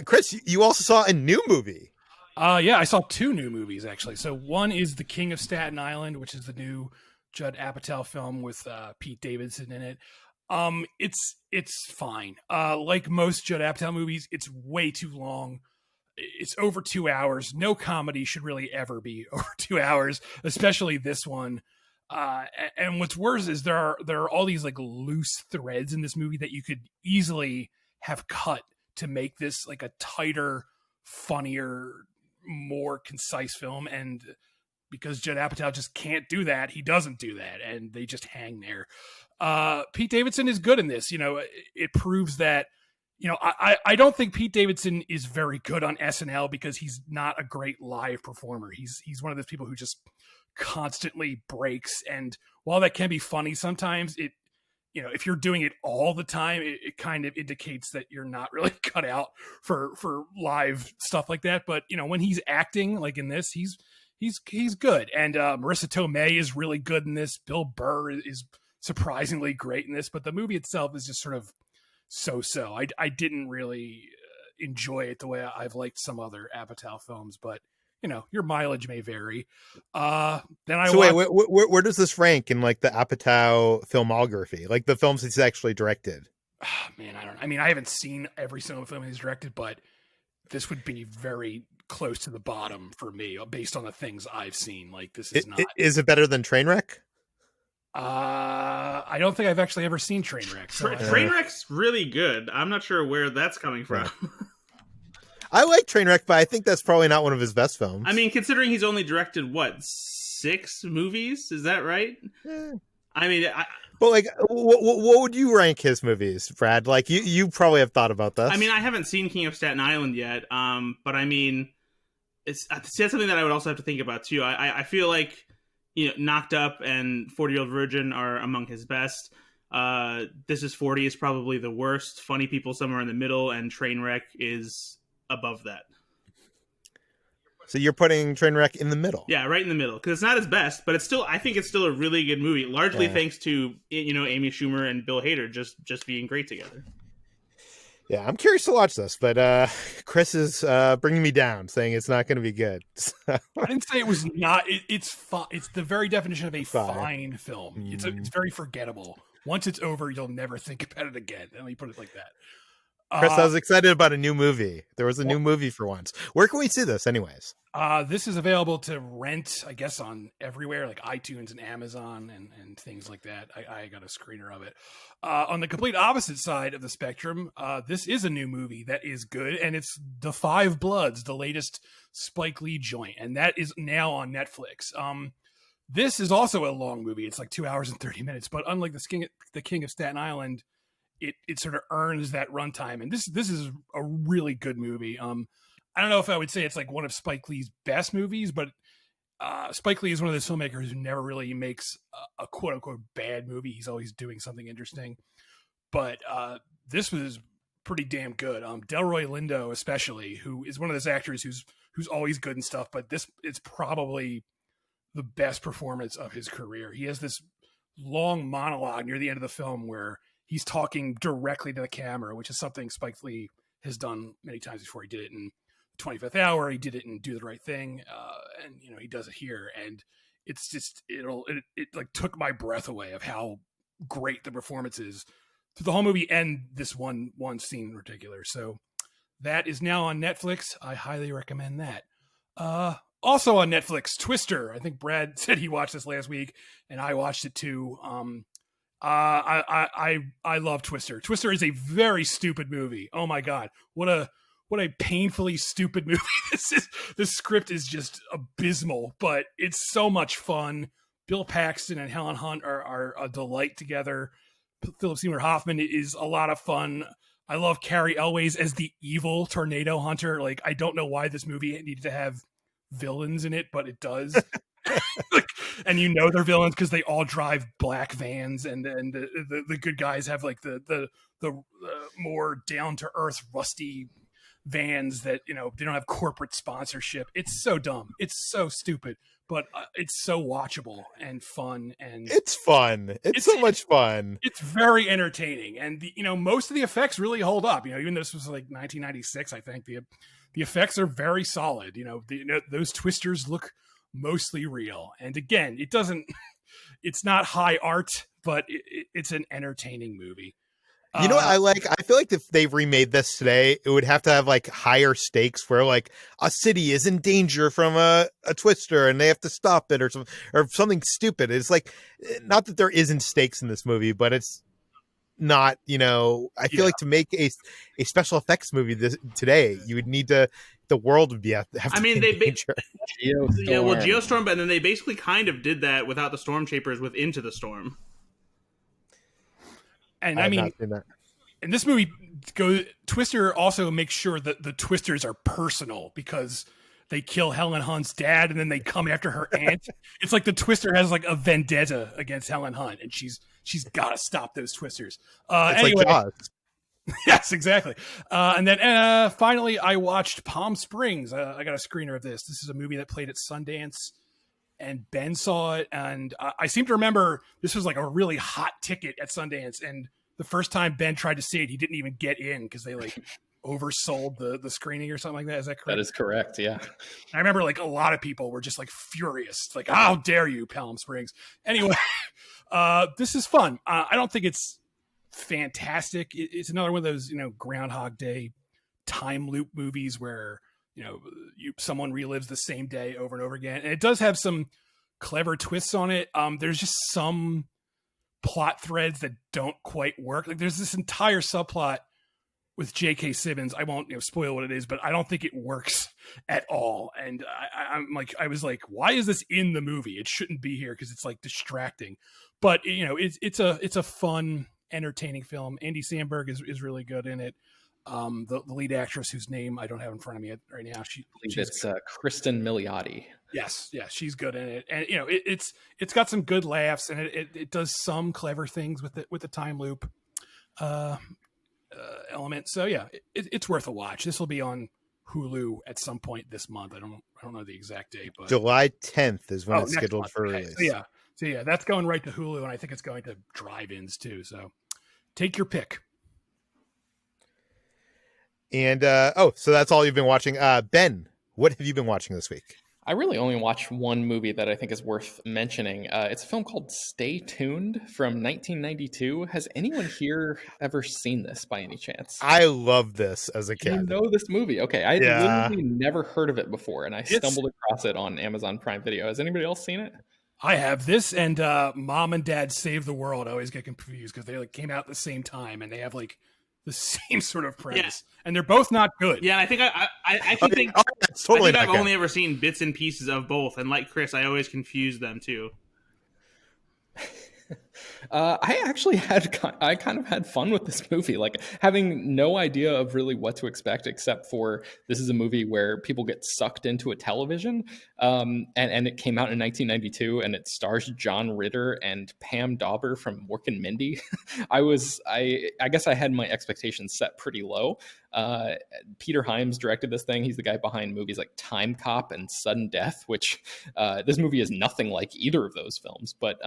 Chris, you also saw a new movie. Yeah, I saw two new movies, actually. So one is The King of Staten Island, which is the new Judd Apatow film with Pete Davidson in it. It's fine. Like most Judd Apatow movies, it's way too long. It's over 2 hours. No comedy should really ever be over 2 hours, especially this one. And what's worse is there are all these like loose threads in this movie that you could easily have cut to make this like a tighter, funnier, more concise film. And because Judd Apatow just can't do that, he doesn't do that, and they just hang there. Pete Davidson is good in this. You know, it proves that. You know, I don't think Pete Davidson is very good on SNL because he's not a great live performer. He's one of those people who just constantly breaks, and while that can be funny sometimes, it, you know, if you're doing it all the time, it kind of indicates that you're not really cut out for live stuff like that. But you know, when he's acting like in this, he's good, and Marissa Tomei is really good in this. Bill Burr is surprisingly great in this, but the movie itself is just sort of so. I didn't really enjoy it the way I've liked some other Apatow films, but you know, your mileage may vary. Where does this rank in like the Apatow filmography, like the films he's actually directed? Man, I mean, I haven't seen every single film he's directed, but this would be very close to the bottom for me based on the things I've seen. Like, this is not. Is it better than Trainwreck? I don't think I've actually ever seen Trainwreck. So Trainwreck's really good. I'm not sure where that's coming from. Right. I like Trainwreck, but I think that's probably not one of his best films. I mean, considering he's only directed, 6 movies? Is that right? I mean, but like, what would you rank his movies, Brad? Like, you probably have thought about this. I mean, I haven't seen King of Staten Island yet, but I mean, that's something that I would also have to think about, too. I feel like, you know, Knocked Up and 40-Year-Old Virgin are among his best. This Is 40 is probably the worst. Funny People somewhere in the middle, and Trainwreck is above that. So you're putting Trainwreck in the middle. Yeah, right in the middle, because it's not his best, but I think it's still a really good movie, largely thanks to, you know, Amy Schumer and Bill Hader just being great together. Yeah, I'm curious to watch this, but Chris is bringing me down, saying it's not going to be good. So. I didn't say it was not. It's fine. It's the very definition of a fine film. It's very forgettable. Once it's over, you'll never think about it again. Let me put it like that. Chris, I was excited about a new movie. There was a new movie for once. Where can we see this, anyways? This is available to rent, I guess, on everywhere, like iTunes and Amazon and things like that. I got a screener of it. On the complete opposite side of the spectrum, this is a new movie that is good, and it's The Five Bloods, the latest Spike Lee joint, and that is now on Netflix. This is also a long movie. It's like 2 hours and 30 minutes, but unlike the King of Staten Island, it sort of earns that runtime, and this is a really good movie. I don't know if I would say it's like one of Spike Lee's best movies, but Spike Lee is one of those filmmakers who never really makes a quote unquote bad movie. He's always doing something interesting, but this was pretty damn good. Delroy Lindo, especially, who is one of those actors who's always good and stuff, but this is probably the best performance of his career. He has this long monologue near the end of the film where he's talking directly to the camera, which is something Spike Lee has done many times before. He did it in 25th Hour. He did it in Do the Right Thing. And, you know, he does it here. And it's just, it like took my breath away of how great the performance is through the whole movie and this one scene in particular. So that is now on Netflix. I highly recommend that. Also on Netflix, Twister. I think Brad said he watched this last week, and I watched it too. I love Twister. Twister is a very stupid movie. Oh my God. What a painfully stupid movie this is. The script is just abysmal, but it's so much fun. Bill Paxton and Helen Hunt are a delight together. Philip Seymour Hoffman is a lot of fun. I love Carrie Elways as the evil tornado hunter. Like, I don't know why this movie needed to have villains in it, but it does. Like, and you know they're villains because they all drive black vans, and the good guys have like the more down to earth rusty vans that, you know, they don't have corporate sponsorship. It's so dumb. It's so stupid, but it's so watchable and fun, and it's fun. It's so much fun. It's very entertaining, and you know, most of the effects really hold up. You know, even though this was like 1996, I think the effects are very solid. You know, those twisters look mostly real, and again, it's not high art, but it's an entertaining movie. You know what I like? I feel like if they remade this today, it would have to have like higher stakes where like a city is in danger from a twister and they have to stop it or something stupid. It's like, not that there isn't stakes in this movie, but it's not, you know, I feel like to make a special effects movie today, you would need to, the world would have to be in danger. Geostorm, but then they basically kind of did that without the Storm Chasers with Into the Storm. And I mean, in this movie, Twister also makes sure that the twisters are personal because they kill Helen Hunt's dad and then they come after her aunt. It's like the twister has like a vendetta against Helen Hunt, and she's got to stop those twisters. Anyway, like Jaws. Yes, exactly. And then finally, I watched Palm Springs. I got a screener of this. This is a movie that played at Sundance, and Ben saw it, and I seem to remember this was like a really hot ticket at Sundance, and the first time Ben tried to see it, he didn't even get in because they like oversold the screening or something like that. Is that correct? That is correct, yeah. I remember like a lot of people were just like furious, like, how dare you, Palm Springs. Anyway, this is fun. I don't think it's fantastic. It's another one of those, you know, Groundhog Day time loop movies where, you know, someone relives the same day over and over again. And it does have some clever twists on it. There's just some plot threads that don't quite work. Like there's this entire subplot with J.K. Simmons. I won't, you know, spoil what it is, but I don't think it works at all. And I was like, why is this in the movie? It shouldn't be here because it's like distracting. But, you know, it's a fun, entertaining film. Andy Samberg is really good in it. The lead actress, whose name I don't have in front of me right now, it's Kristen Milioti. Yes, she's good in it, and you know it's got some good laughs, and it does some clever things with the time loop element. So yeah, it's worth a watch. This will be on Hulu at some point this month. I don't know the exact date, but July 10th is when it's scheduled for release. So yeah, that's going right to Hulu, and I think it's going to drive-ins too. So take your pick. And so that's all you've been watching. Ben, what have you been watching this week? I really only watched one movie that I think is worth mentioning. It's a film called Stay Tuned from 1992. Has anyone here ever seen this by any chance? I love this as a kid. You know this movie? Okay, I literally never heard of it before, and I stumbled across it on Amazon Prime Video. Has anybody else seen it? I have this, and Mom and Dad Save the World. I always get confused because they like came out at the same time, and they have like the same sort of premise, and they're both not good. Yeah, I think I actually think I've only ever seen bits and pieces of both, and like Chris, I always confuse them too. I actually kind of had fun with this movie, like having no idea of really what to expect, except for this is a movie where people get sucked into a television, and it came out in 1992, and it stars John Ritter and Pam Dauber from Mork and Mindy. I guess I had my expectations set pretty low. Peter Hyams directed this thing. He's the guy behind movies like Time Cop and Sudden Death, which this movie is nothing like either of those films, but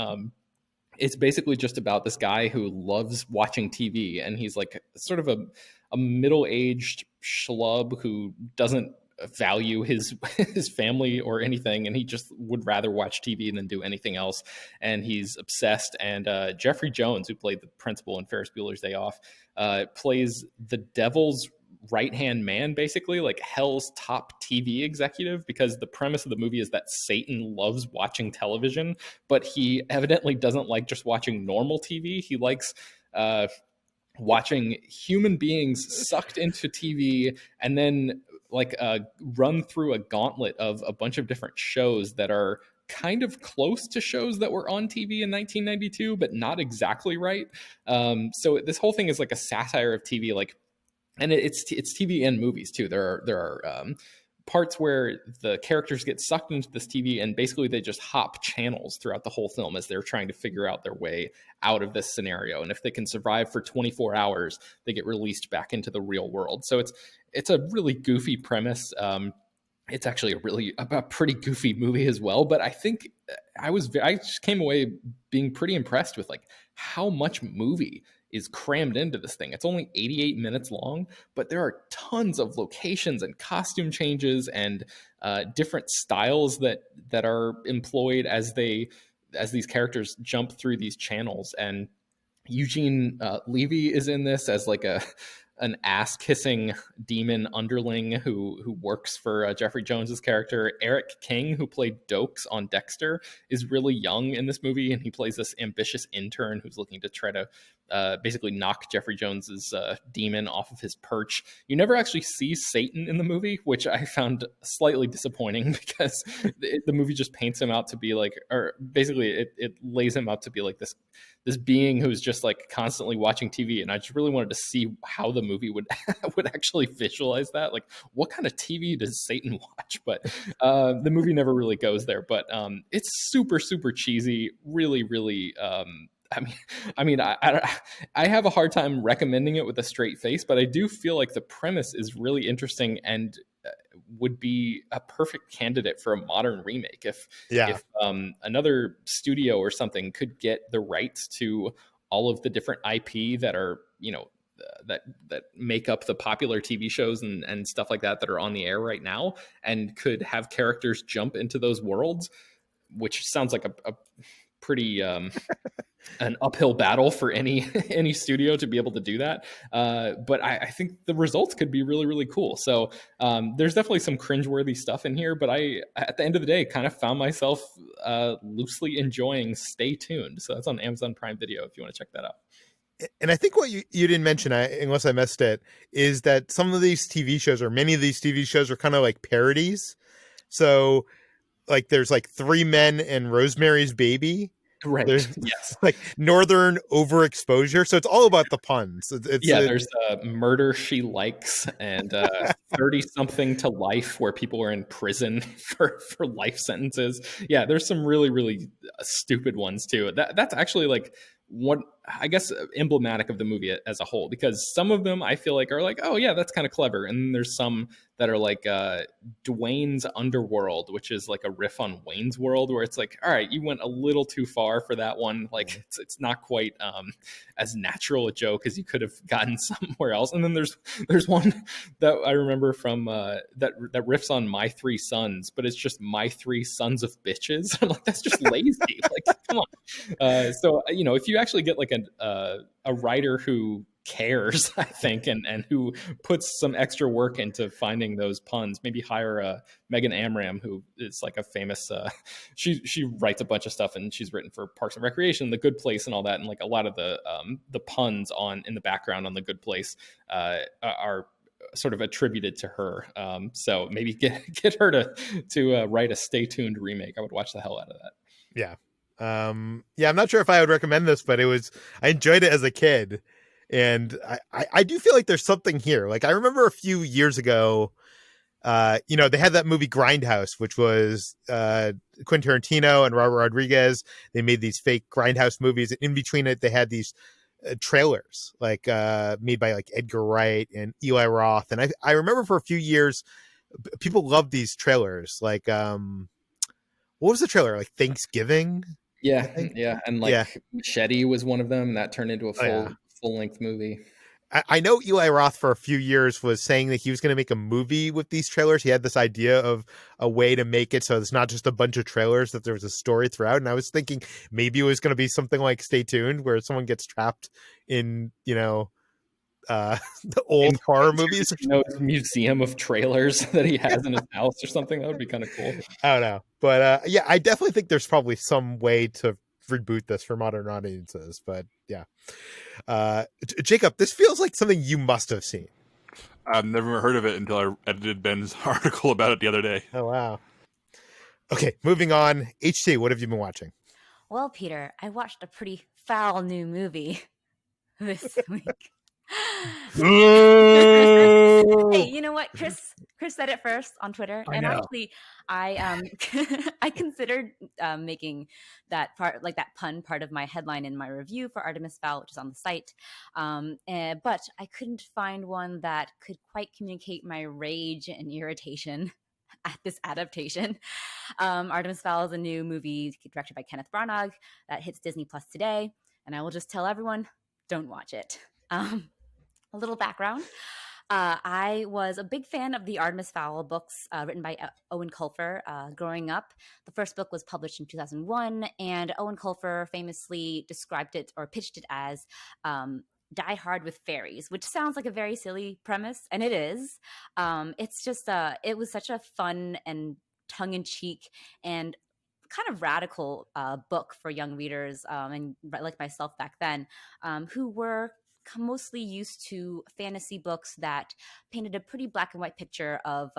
it's basically just about this guy who loves watching TV, and he's like sort of a a middle-aged schlub who doesn't value his family or anything, and he just would rather watch TV than do anything else, and he's obsessed. And Jeffrey Jones, who played the principal in Ferris Bueller's Day Off, plays the devil's right-hand man, basically, like hell's top TV executive, because the premise of the movie is that Satan loves watching television, but he evidently doesn't like just watching normal TV. He likes watching human beings sucked into TV and then like run through a gauntlet of a bunch of different shows that are kind of close to shows that were on TV in 1992, but not exactly right. So this whole thing is like a satire of TV, like, and it's TV and movies too. There are parts where the characters get sucked into this TV and basically they just hop channels throughout the whole film as they're trying to figure out their way out of this scenario. And if they can survive for 24 hours, they get released back into the real world. So it's a really goofy premise. It's actually a pretty goofy movie as well. But I think I just came away being pretty impressed with like how much movie is crammed into this thing. It's only 88 minutes long, but there are tons of locations and costume changes and different styles that are employed as these characters jump through these channels. And Eugene Levy is in this as like an ass-kissing demon underling who works for Jeffrey Jones's character. Eric King, who played Dokes on Dexter, is really young in this movie, and he plays this ambitious intern who's looking to try to basically knock Jeffrey Jones's demon off of his perch. You never actually see Satan in the movie, which I found slightly disappointing because the movie just paints him out to be like, or basically it lays him out to be like this being who's just like constantly watching TV. And I just really wanted to see how the movie would actually visualize that. Like, what kind of TV does Satan watch? But the movie never really goes there. But it's super, super cheesy. Really, really. I have a hard time recommending it with a straight face, but I do feel like the premise is really interesting and would be a perfect candidate for a modern remake. If another studio or something could get the rights to all of the different IP that are, that make up the popular TV shows and stuff like that are on the air right now, and could have characters jump into those worlds, which sounds like a pretty an uphill battle for any studio to be able to do that. But I think the results could be really, really cool. So there's definitely some cringeworthy stuff in here, but I, at the end of the day, kind of found myself loosely enjoying Stay Tuned. So that's on Amazon Prime Video if you want to check that out. And I think what you didn't mention, unless I missed it, is that some of these TV shows, or many of these TV shows, are kind of like parodies. So like there's like Three Men and Rosemary's Baby. Right. There's yes. like Northern Overexposure. So it's all about the puns. There's Murder She Likes and 30-something to Life, where people are in prison for life sentences. Yeah, there's some really, really stupid ones too. That's actually like what I guess emblematic of the movie as a whole, because some of them I feel like are like, oh yeah, that's kind of clever, and then there's some that are like Dwayne's Underworld, which is like a riff on Wayne's World, where it's like, all right, you went a little too far for that one. Like it's not quite as natural a joke as you could have gotten somewhere else. And then there's one that I remember from that riffs on My Three Sons, but it's just My Three Sons of Bitches. I'm like, that's just lazy. Like, come on. So if you actually get like a writer who cares, I think, and who puts some extra work into finding those puns, maybe hire Megan Amram, who is like a famous she writes a bunch of stuff, and she's written for Parks and Recreation, The Good Place, and all that, and like a lot of the puns in the background on The Good Place are sort of attributed to her. So maybe get her to write a Stay Tuned remake. I would watch the hell out of that. Yeah. I'm not sure if I would recommend this, but I enjoyed it as a kid. And I do feel like there's something here. Like I remember a few years ago, they had that movie Grindhouse, which was Quentin Tarantino and Robert Rodriguez. They made these fake Grindhouse movies. And in between it, they had these trailers like made by like Edgar Wright and Eli Roth. And I remember for a few years, people loved these trailers. Like, what was the trailer? Like Thanksgiving? Yeah. And like Machete was one of them, and that turned into a full-length movie. I know Eli Roth for a few years was saying that he was going to make a movie with these trailers. He had this idea of a way to make it so it's not just a bunch of trailers, that there was a story throughout. And I was thinking maybe it was going to be something like Stay Tuned, where someone gets trapped in, the old horror movies. Museum of trailers that he has in his house or something. That would be kind of cool. I don't know. But yeah, I definitely think there's probably some way to reboot this for modern audiences. But yeah. Jacob, this feels like something you must have seen. I've never heard of it until I edited Ben's article about it the other day. Oh, wow. Okay, moving on. HT, what have you been watching? Well, Peter, I watched a pretty foul new movie this week. Hey, you know what? Chris said it first on Twitter, and actually, I I considered making that part, like that pun, part of my headline in my review for Artemis Fowl, which is on the site. But I couldn't find one that could quite communicate my rage and irritation at this adaptation. Artemis Fowl is a new movie directed by Kenneth Branagh that hits Disney Plus today, and I will just tell everyone, don't watch it. A little background. I was a big fan of the Artemis Fowl books written by Owen Colfer growing up. The first book was published in 2001, and Owen Colfer famously described it or pitched it as Die Hard with Fairies, which sounds like a very silly premise, and it is. It's just, it was such a fun and tongue-in-cheek and kind of radical book for young readers, and like myself back then, who were mostly used to fantasy books that painted a pretty black and white picture of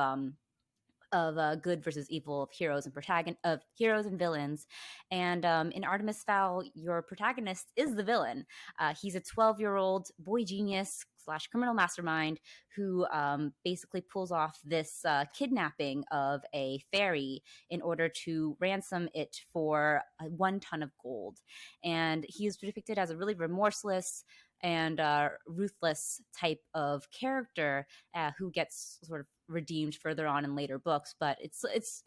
good versus evil, of heroes and villains. And in Artemis Fowl, your protagonist is the villain. He's a 12-year-old boy genius / criminal mastermind who basically pulls off this kidnapping of a fairy in order to ransom it for 1 ton of gold. And he is depicted as a really remorseless and ruthless type of character who gets sort of redeemed further on in later books. But it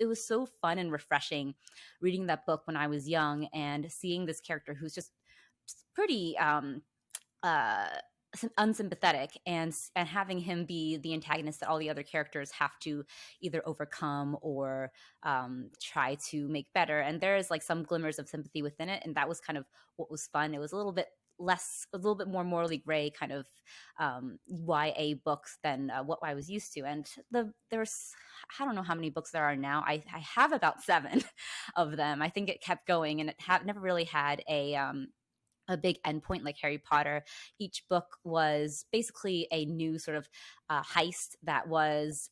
was so fun and refreshing reading that book when I was young and seeing this character who's just pretty unsympathetic, and having him be the antagonist that all the other characters have to either overcome or try to make better. And there's like some glimmers of sympathy within it, and that was kind of what was fun. It was a little bit more morally gray kind of YA books than what I was used to. And there's, I don't know how many books there are now. I have about 7 of them. I think it kept going, and it never really had a big endpoint like Harry Potter. Each book was basically a new sort of heist that was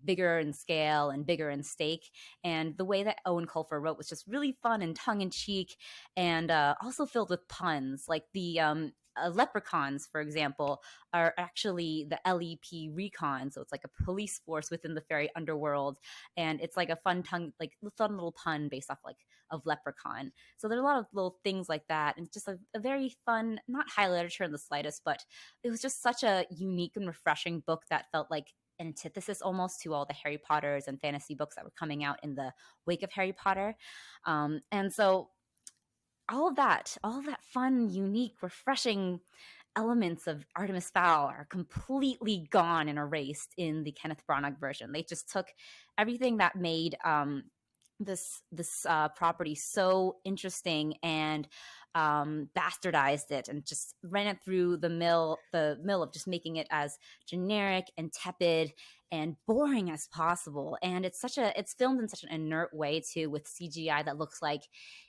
bigger in scale and bigger in stake. And the way that Owen Colfer wrote was just really fun and tongue-in-cheek, and also filled with puns. Like the leprechauns, for example, are actually the LEP recon. So it's like a police force within the fairy underworld. And it's like a fun little pun based off of leprechaun. So there's a lot of little things like that. And just a very fun, not high literature in the slightest, but it was just such a unique and refreshing book that felt like an antithesis almost to all the Harry Potters and fantasy books that were coming out in the wake of Harry Potter. And so all of that fun, unique, refreshing elements of Artemis Fowl are completely gone and erased in the Kenneth Branagh version. They just took everything that made this property so interesting and bastardized it, and just ran it through the mill of just making it as generic and tepid and boring as possible. And it's filmed in such an inert way too, with CGI that looks like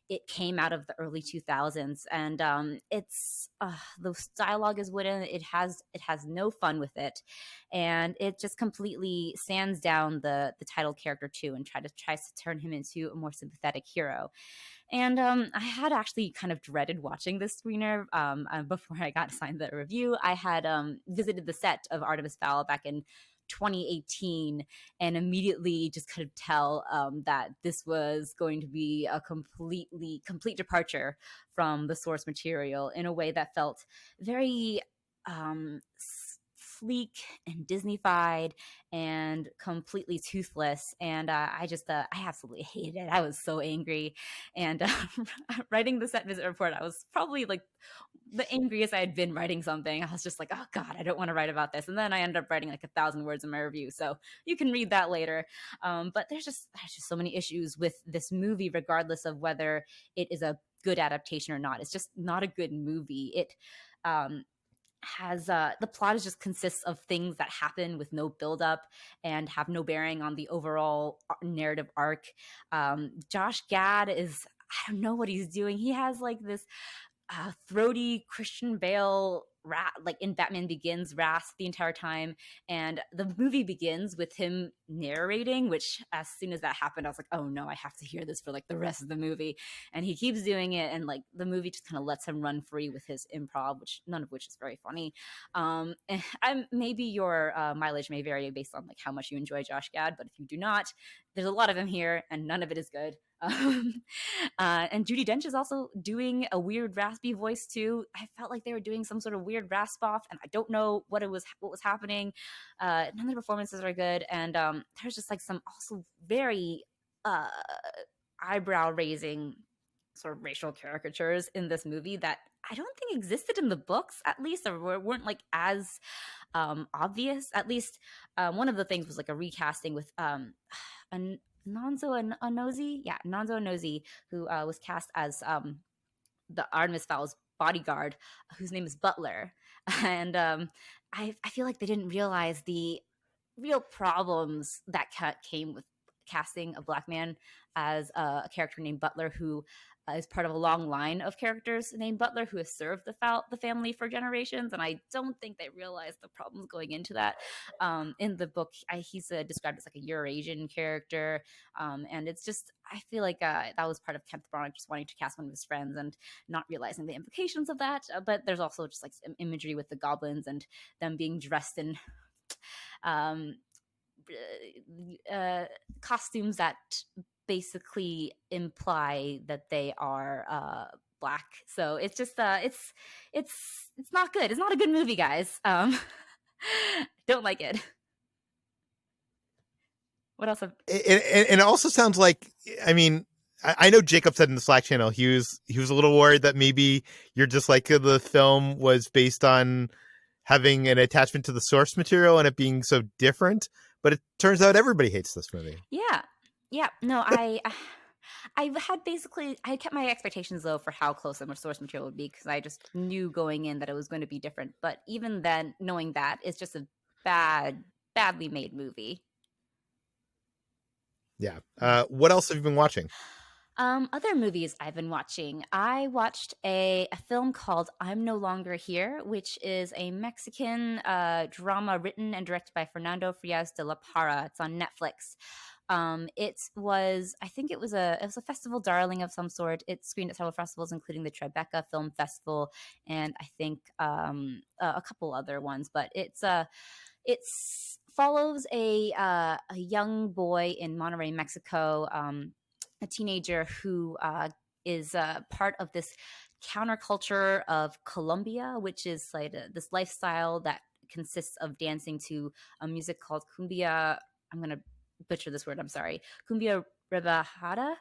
it came out of the early 2000s. And the dialogue is wooden. It has no fun with it, and it just completely sands down the title character too, and tries to turn him into a more sympathetic hero. And I had actually kind of dreaded watching this screener before I got assigned the review. I had visited the set of Artemis Fowl back in 2018 and immediately just could tell that this was going to be a complete departure from the source material in a way that felt very sleek and Disney-fied and completely toothless. And I absolutely hated it. I was so angry. And writing the set visit report, I was probably like the angriest I had been writing something. I was just like, oh God, I don't want to write about this. And then I ended up writing like 1,000 words in my review. So you can read that later. But there's just so many issues with this movie, regardless of whether it is a good adaptation or not. It's just not a good movie. It has the plot is just consists of things that happen with no buildup and have no bearing on the overall narrative arc. Josh Gad is, I don't know what he's doing. He has like this throaty Christian Bale like in Batman Begins rasp the entire time, and the movie begins with him narrating, which as soon as that happened I was like, oh no, I have to hear this for like the rest of the movie. And he keeps doing it, and like the movie just kind of lets him run free with his improv, which none of which is very funny. And maybe your mileage may vary based on like how much you enjoy Josh Gad, but if you do not, there's a lot of him here and none of it is good. And Judi Dench is also doing a weird raspy voice too. I felt like they were doing some sort of weird rasp off, and I don't know what was happening. None of the performances are good, and there's just like some also very eyebrow raising sort of racial caricatures in this movie that I don't think existed in the books, at least, or weren't like as obvious. At least one of the things was like a recasting with Nonso Anozie, who was cast as the Artemis Fowl's bodyguard, whose name is Butler. And I feel like they didn't realize the real problems that came with casting a Black man as a character named Butler, who is part of a long line of characters named Butler who have served the family for generations. And I don't think they realized the problems going into that. In the book, he's described as like a Eurasian character. And it's just, I feel like that was part of Kenneth Branagh just wanting to cast one of his friends and not realizing the implications of that. But there's also just like some imagery with the goblins and them being dressed in costumes that basically imply that they are Black. So it's just it's not good. It's not a good movie, guys. Don't like it. What else? It also sounds like, I mean, I know Jacob said in the Slack channel he was a little worried that maybe you're just like the film was based on having an attachment to the source material and it being so different. But it turns out everybody hates this movie. Yeah. No, I kept my expectations low for how close the source material would be, because I just knew going in that it was going to be different. But even then, knowing that, it's just a badly made movie. Yeah. What else have you been watching? Other movies I've been watching. I watched a film called I'm No Longer Here, which is a Mexican drama written and directed by Fernando Frias de la Parra. It's on Netflix. It was a festival darling of some sort. It screened at several festivals, including the Tribeca Film Festival and I think a couple other ones. But it follows a young boy in Monterrey, Mexico, a teenager who is part of this counterculture of Colombia, which is like this lifestyle that consists of dancing to a music called cumbia. I'm going to butcher this word, I'm sorry. Cumbia rebajada,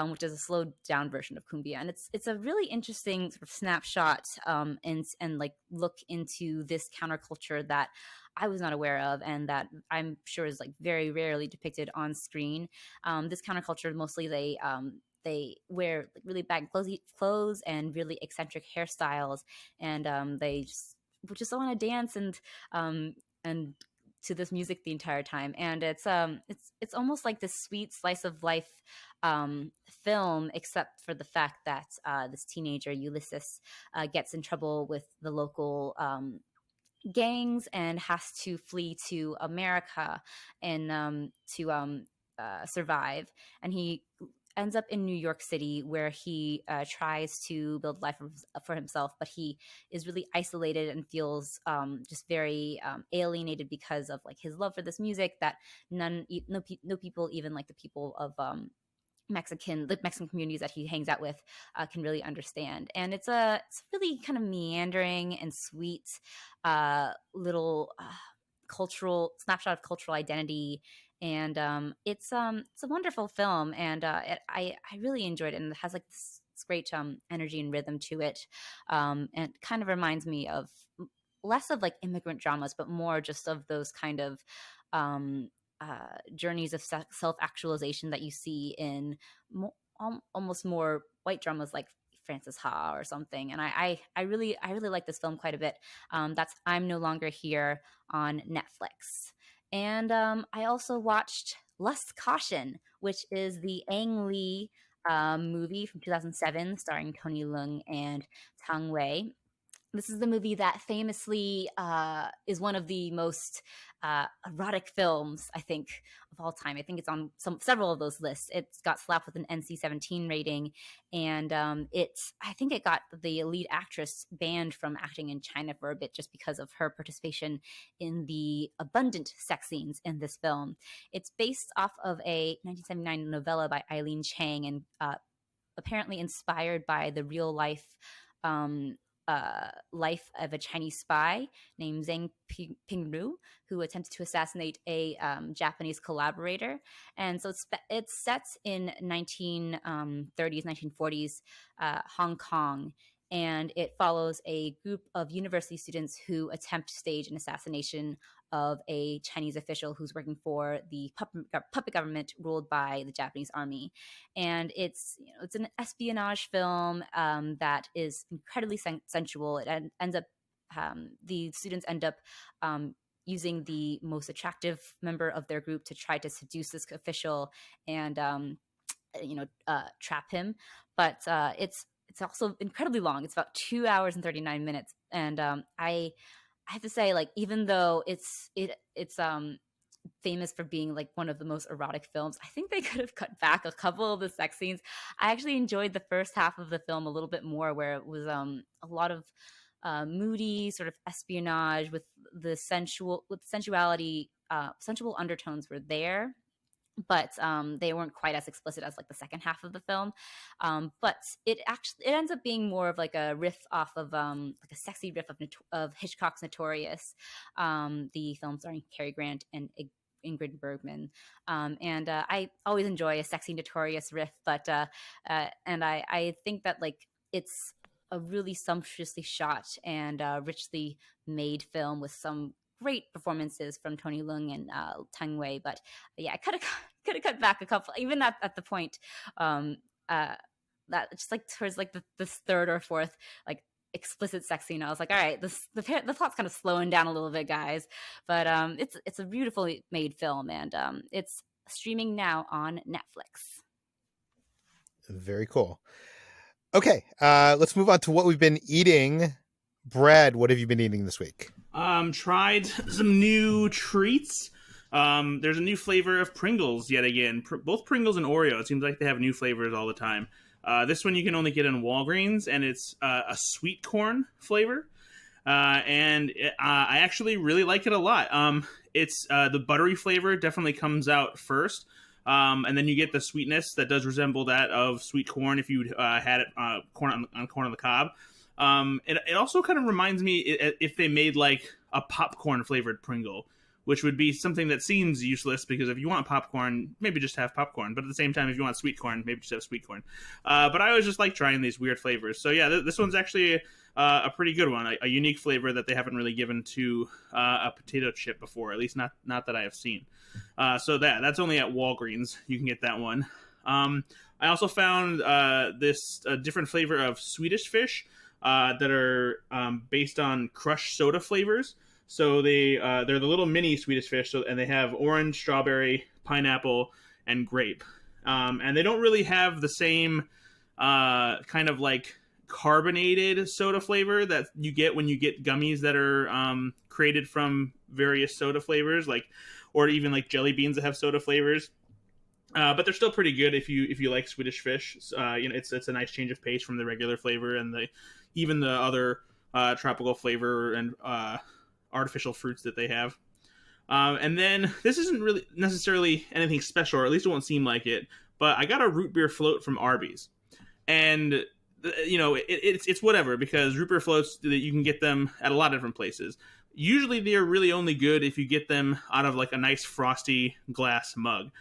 which is a slowed down version of cumbia. And it's a really interesting sort of snapshot and like look into this counterculture that I was not aware of and that I'm sure is like very rarely depicted on screen. This counterculture, mostly they wear like really bad clothes and really eccentric hairstyles, and they just want to dance and to this music the entire time. And it's almost like this sweet slice of life film, except for the fact that this teenager Ulysses gets in trouble with the local gangs and has to flee to America and to survive. And he ends up in New York City, where he tries to build life for himself, but he is really isolated and feels just very alienated because of like his love for this music that no people, even like the people of the Mexican communities that he hangs out with can really understand. And it's really kind of meandering and sweet little cultural snapshot of cultural identity. And it's a wonderful film, and I really enjoyed it, and it has like this great energy and rhythm to it, and it kind of reminds me of less of like immigrant dramas, but more just of those kind of journeys of self-actualization that you see in almost more white dramas like Frances Ha or something. And I really like this film quite a bit. That's I'm No Longer Here on Netflix. And I also watched Lust Caution, which is the Ang Lee movie from 2007 starring Tony Leung and Tang Wei. This is the movie that famously is one of the most erotic films, I think, of all time. I think it's on several of those lists. It's got slapped with an NC-17 rating, and I think it got the lead actress banned from acting in China for a bit just because of her participation in the abundant sex scenes in this film. It's based off of a 1979 novella by Eileen Chang, and apparently inspired by the real life life of a Chinese spy named Zhang Pingru, who attempts to assassinate a Japanese collaborator. And so it's set in 1930s, 1940s Hong Kong, and it follows a group of university students who attempt to stage an assassination of a Chinese official who's working for the puppet government ruled by the Japanese army. And it's an espionage film that is incredibly sensual. It ends up the students end up using the most attractive member of their group to try to seduce this official and trap him. But it's also incredibly long. It's about 2 hours and 39 minutes, and I have to say, like, even though it's famous for being like one of the most erotic films, I think they could have cut back a couple of the sex scenes. I actually enjoyed the first half of the film a little bit more, where it was a lot of moody sort of espionage with the sensuality, sensual undertones were there, but they weren't quite as explicit as like the second half of the film. But it ends up being more of like a riff off of like a sexy riff of Hitchcock's Notorious, the film starring Cary Grant and Ingrid Bergman. And I always enjoy a sexy Notorious riff, but and I think that like it's a really sumptuously shot and richly made film with some great performances from Tony Leung and Tang Wei. But yeah, I could have cut back a couple, even at the point that just like towards like the third or fourth like explicit sex scene. I was like, all right, the plot's kind of slowing down a little bit, guys. But it's a beautifully made film, and it's streaming now on Netflix. Very cool. Okay, let's move on to what we've been eating. Brad, what have you been eating this week? Tried some new treats. There's a new flavor of Pringles yet again. Both Pringles and Oreo. It seems like they have new flavors all the time. This one you can only get in Walgreens, and it's a sweet corn flavor. And I actually really like it a lot. It's the buttery flavor definitely comes out first. And then you get the sweetness that does resemble that of sweet corn if you had it corn on the cob. It also kind of reminds me if they made like a popcorn flavored Pringle, which would be something that seems useless because if you want popcorn, maybe just have popcorn. But at the same time, if you want sweet corn, maybe just have sweet corn. But I always just like trying these weird flavors. So yeah, this one's actually a pretty good one, a unique flavor that they haven't really given to a potato chip before, at least not that I have seen. So that's only at Walgreens. You can get that one. I also found this different flavor of Swedish fish that are based on crushed soda flavors. So they're the little mini Swedish fish, and they have orange, strawberry, pineapple, and grape. And they don't really have the same kind of like carbonated soda flavor that you get when you get gummies that are created from various soda flavors, or even like jelly beans that have soda flavors. But they're still pretty good if you like Swedish fish. It's a nice change of pace from the regular flavor and even the other tropical flavor and artificial fruits that they have. And then this isn't really necessarily anything special, or at least it won't seem like it, but I got a root beer float from Arby's, and it's whatever, because root beer floats, you can get them at a lot of different places. Usually they're really only good if you get them out of like a nice frosty glass mug.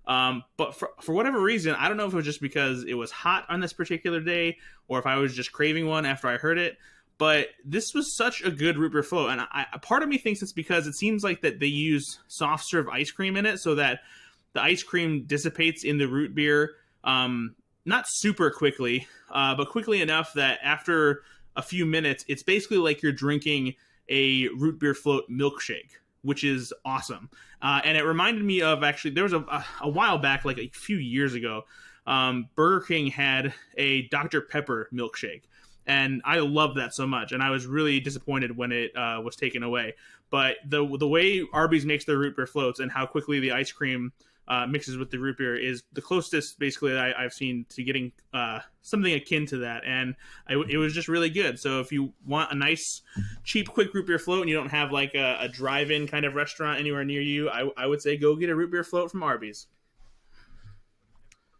But for whatever reason, I don't know if it was just because it was hot on this particular day or if I was just craving one after I heard it, but this was such a good root beer float. And part of me thinks it's because it seems like that they use soft serve ice cream in it so that the ice cream dissipates in the root beer, not super quickly, but quickly enough that after a few minutes, it's basically like you're drinking a root beer float milkshake, which is awesome. And it reminded me of, actually, there was a while back, like a few years ago, Burger King had a Dr. Pepper milkshake. And I love that so much. And I was really disappointed when it was taken away. But the way Arby's makes their root beer floats and how quickly the ice cream mixes with the root beer is the closest, basically, that I've seen to getting something akin to that. And it was just really good. So if you want a nice, cheap, quick root beer float and you don't have like a drive-in kind of restaurant anywhere near you, I would say go get a root beer float from Arby's.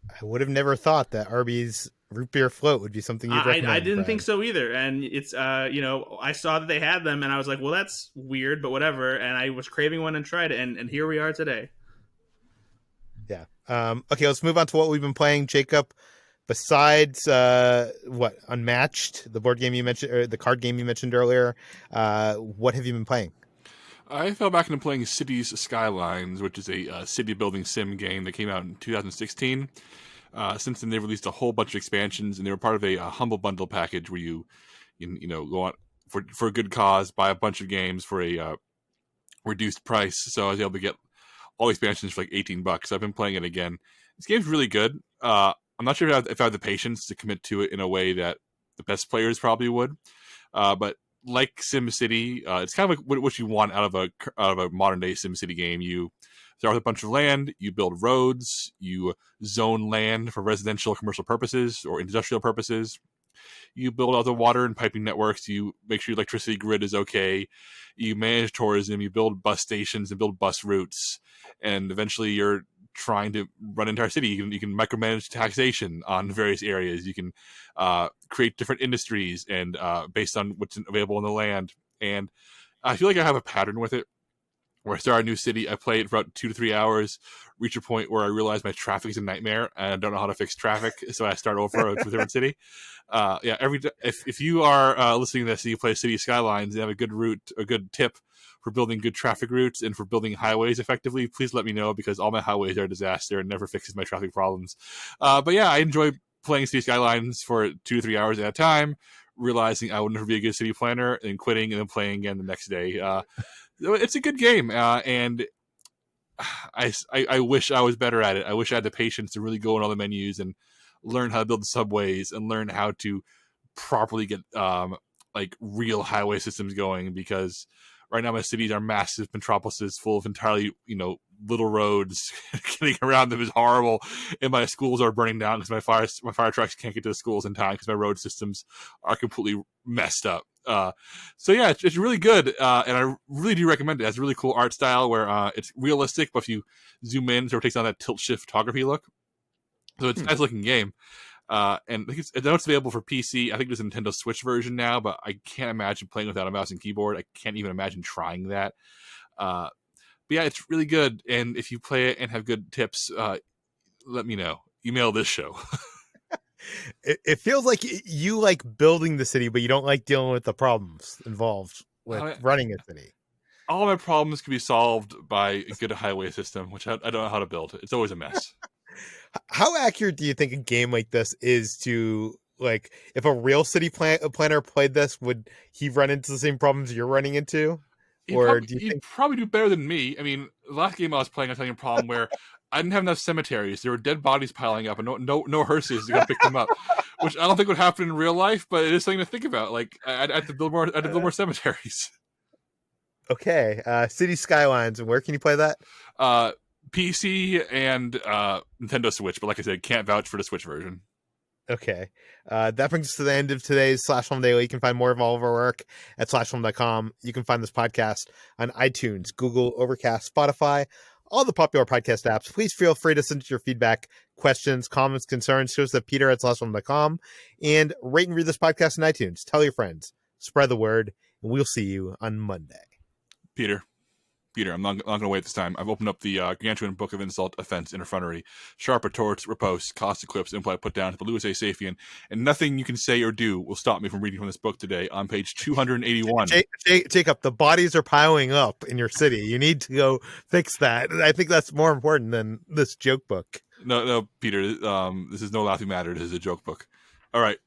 I would have never thought that Arby's root beer float would be something you'd recommend. I didn't Brad. think so either. And it's, I saw that they had them and I was like, well, that's weird, but whatever. And I was craving one and tried it. And here we are today. Yeah. Okay, let's move on to what we've been playing, Jacob. Besides Unmatched, the board game you mentioned, or the card game you mentioned earlier, what have you been playing? I fell back into playing Cities Skylines, which is a city building sim game that came out in 2016. Since then, they've released a whole bunch of expansions, and they were part of a humble bundle package where you go on for a good cause, buy a bunch of games for a reduced price. So I was able to get all the expansions for like $18. I've been playing it again. This game's really good. I'm not sure if I have the patience to commit to it in a way that the best players probably would. But like SimCity, it's kind of like what you want out of a modern day SimCity game. You start with a bunch of land, you build roads, you zone land for residential, commercial purposes or industrial purposes. You build out the water and piping networks. You make sure your electricity grid is okay. You manage tourism. You build bus stations and build bus routes. And eventually you're trying to run an entire city. You can micromanage taxation on various areas. You can create different industries and based on what's available in the land. And I feel like I have a pattern with it. Where I start a new city, I play it for about 2 to 3 hours, reach a point where I realize my traffic is a nightmare and I don't know how to fix traffic, so I start over with a different city. If you are listening to this and you play City Skylines and have a good tip for building good traffic routes and for building highways effectively, please let me know, because all my highways are a disaster and never fixes my traffic problems. But yeah, I enjoy playing City Skylines for 2 to 3 hours at a time, realizing I would never be a good city planner, and quitting and then playing again the next day. It's a good game, and I wish I was better at it. I wish I had the patience to really go in all the menus and learn how to build subways and learn how to properly get like real highway systems going, because right now my cities are massive metropolises full of entirely little roads. Getting around them is horrible, and my schools are burning down because my fire trucks can't get to the schools in time because my road systems are completely messed up. So yeah, it's really good, and I really do recommend it. It has a really cool art style where it's realistic, but if you zoom in, it sort of takes on that tilt shift photography look. So it's a nice looking game. And I know it's available for PC. I think there's a Nintendo Switch version now, but I can't imagine playing without a mouse and keyboard. I can't even imagine trying that. But yeah, it's really good. And if you play it and have good tips, let me know. Email this show. It feels like you like building the city, but you don't like dealing with the problems involved with running a city. All my problems can be solved by a good highway system, which I don't know how to build. It's always a mess. How accurate do you think a game like this is to, like, if a real city planner played this, would he run into the same problems you're running into? He'd probably do better than me. I mean, the last game I was playing, I was having a problem where I didn't have enough cemeteries. There were dead bodies piling up and no hearses to go pick them up, which I don't think would happen in real life, but it is something to think about. Like, I'd have to build more cemeteries. Okay. City Skylines, and where can you play that? PC and Nintendo Switch, but like I said, can't vouch for the Switch version. Okay. That brings us to the end of today's Slash Film Daily. You can find more of all of our work at slashfilm.com. You can find this podcast on iTunes, Google, Overcast, Spotify, all the popular podcast apps. Please feel free to send us your feedback, questions, comments, concerns to us at peter@slashfilm.com, and rate and read this podcast on iTunes. Tell your friends, spread the word, and we'll see you on Monday. Peter, I'm not going to wait this time. I've opened up the Gargantuan Book of Insult, Offense, Interferory, Sharp Retorts, Riposte, Caustic Quips, Imply, Put Down, to the Louis A. Saphian, and nothing you can say or do will stop me from reading from this book today on page 281. Jacob, the bodies are piling up in your city. You need to go fix that. I think that's more important than this joke book. No, Peter, this is no laughing matter. This is a joke book. All right,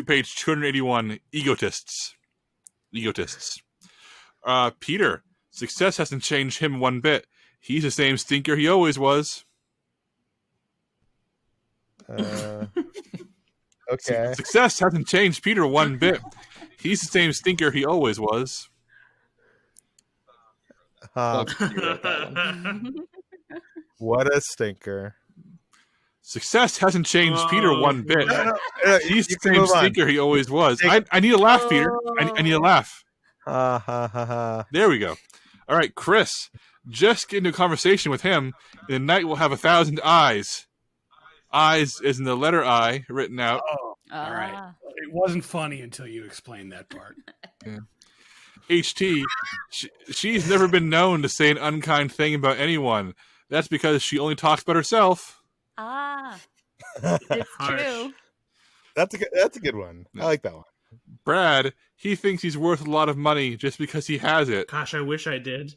page 281, Egotists. Peter, success hasn't changed him one bit. He's the same stinker he always was. Okay. Success hasn't changed Peter one bit. He's the same stinker he always was. What a stinker. Success hasn't changed Peter one bit. He's the same move on. stinker he always was. I need a laugh, Peter. I need a laugh. There we go. All right, Chris. Just get into a conversation with him, and the night will have 1,000 eyes. Eyes is in the letter I written out. Oh, all right. It wasn't funny until you explained that part. Yeah. HT, she's never been known to say an unkind thing about anyone. That's because she only talks about herself. It's true. That's a good one. I like that one. Brad, he thinks he's worth a lot of money just because he has it. Gosh, I wish I did.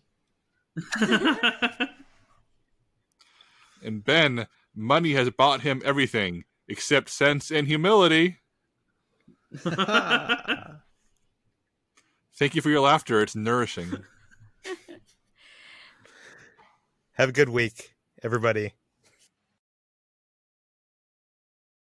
And Ben, money has bought him everything except sense and humility. Thank you for your laughter. It's nourishing. Have a good week, everybody.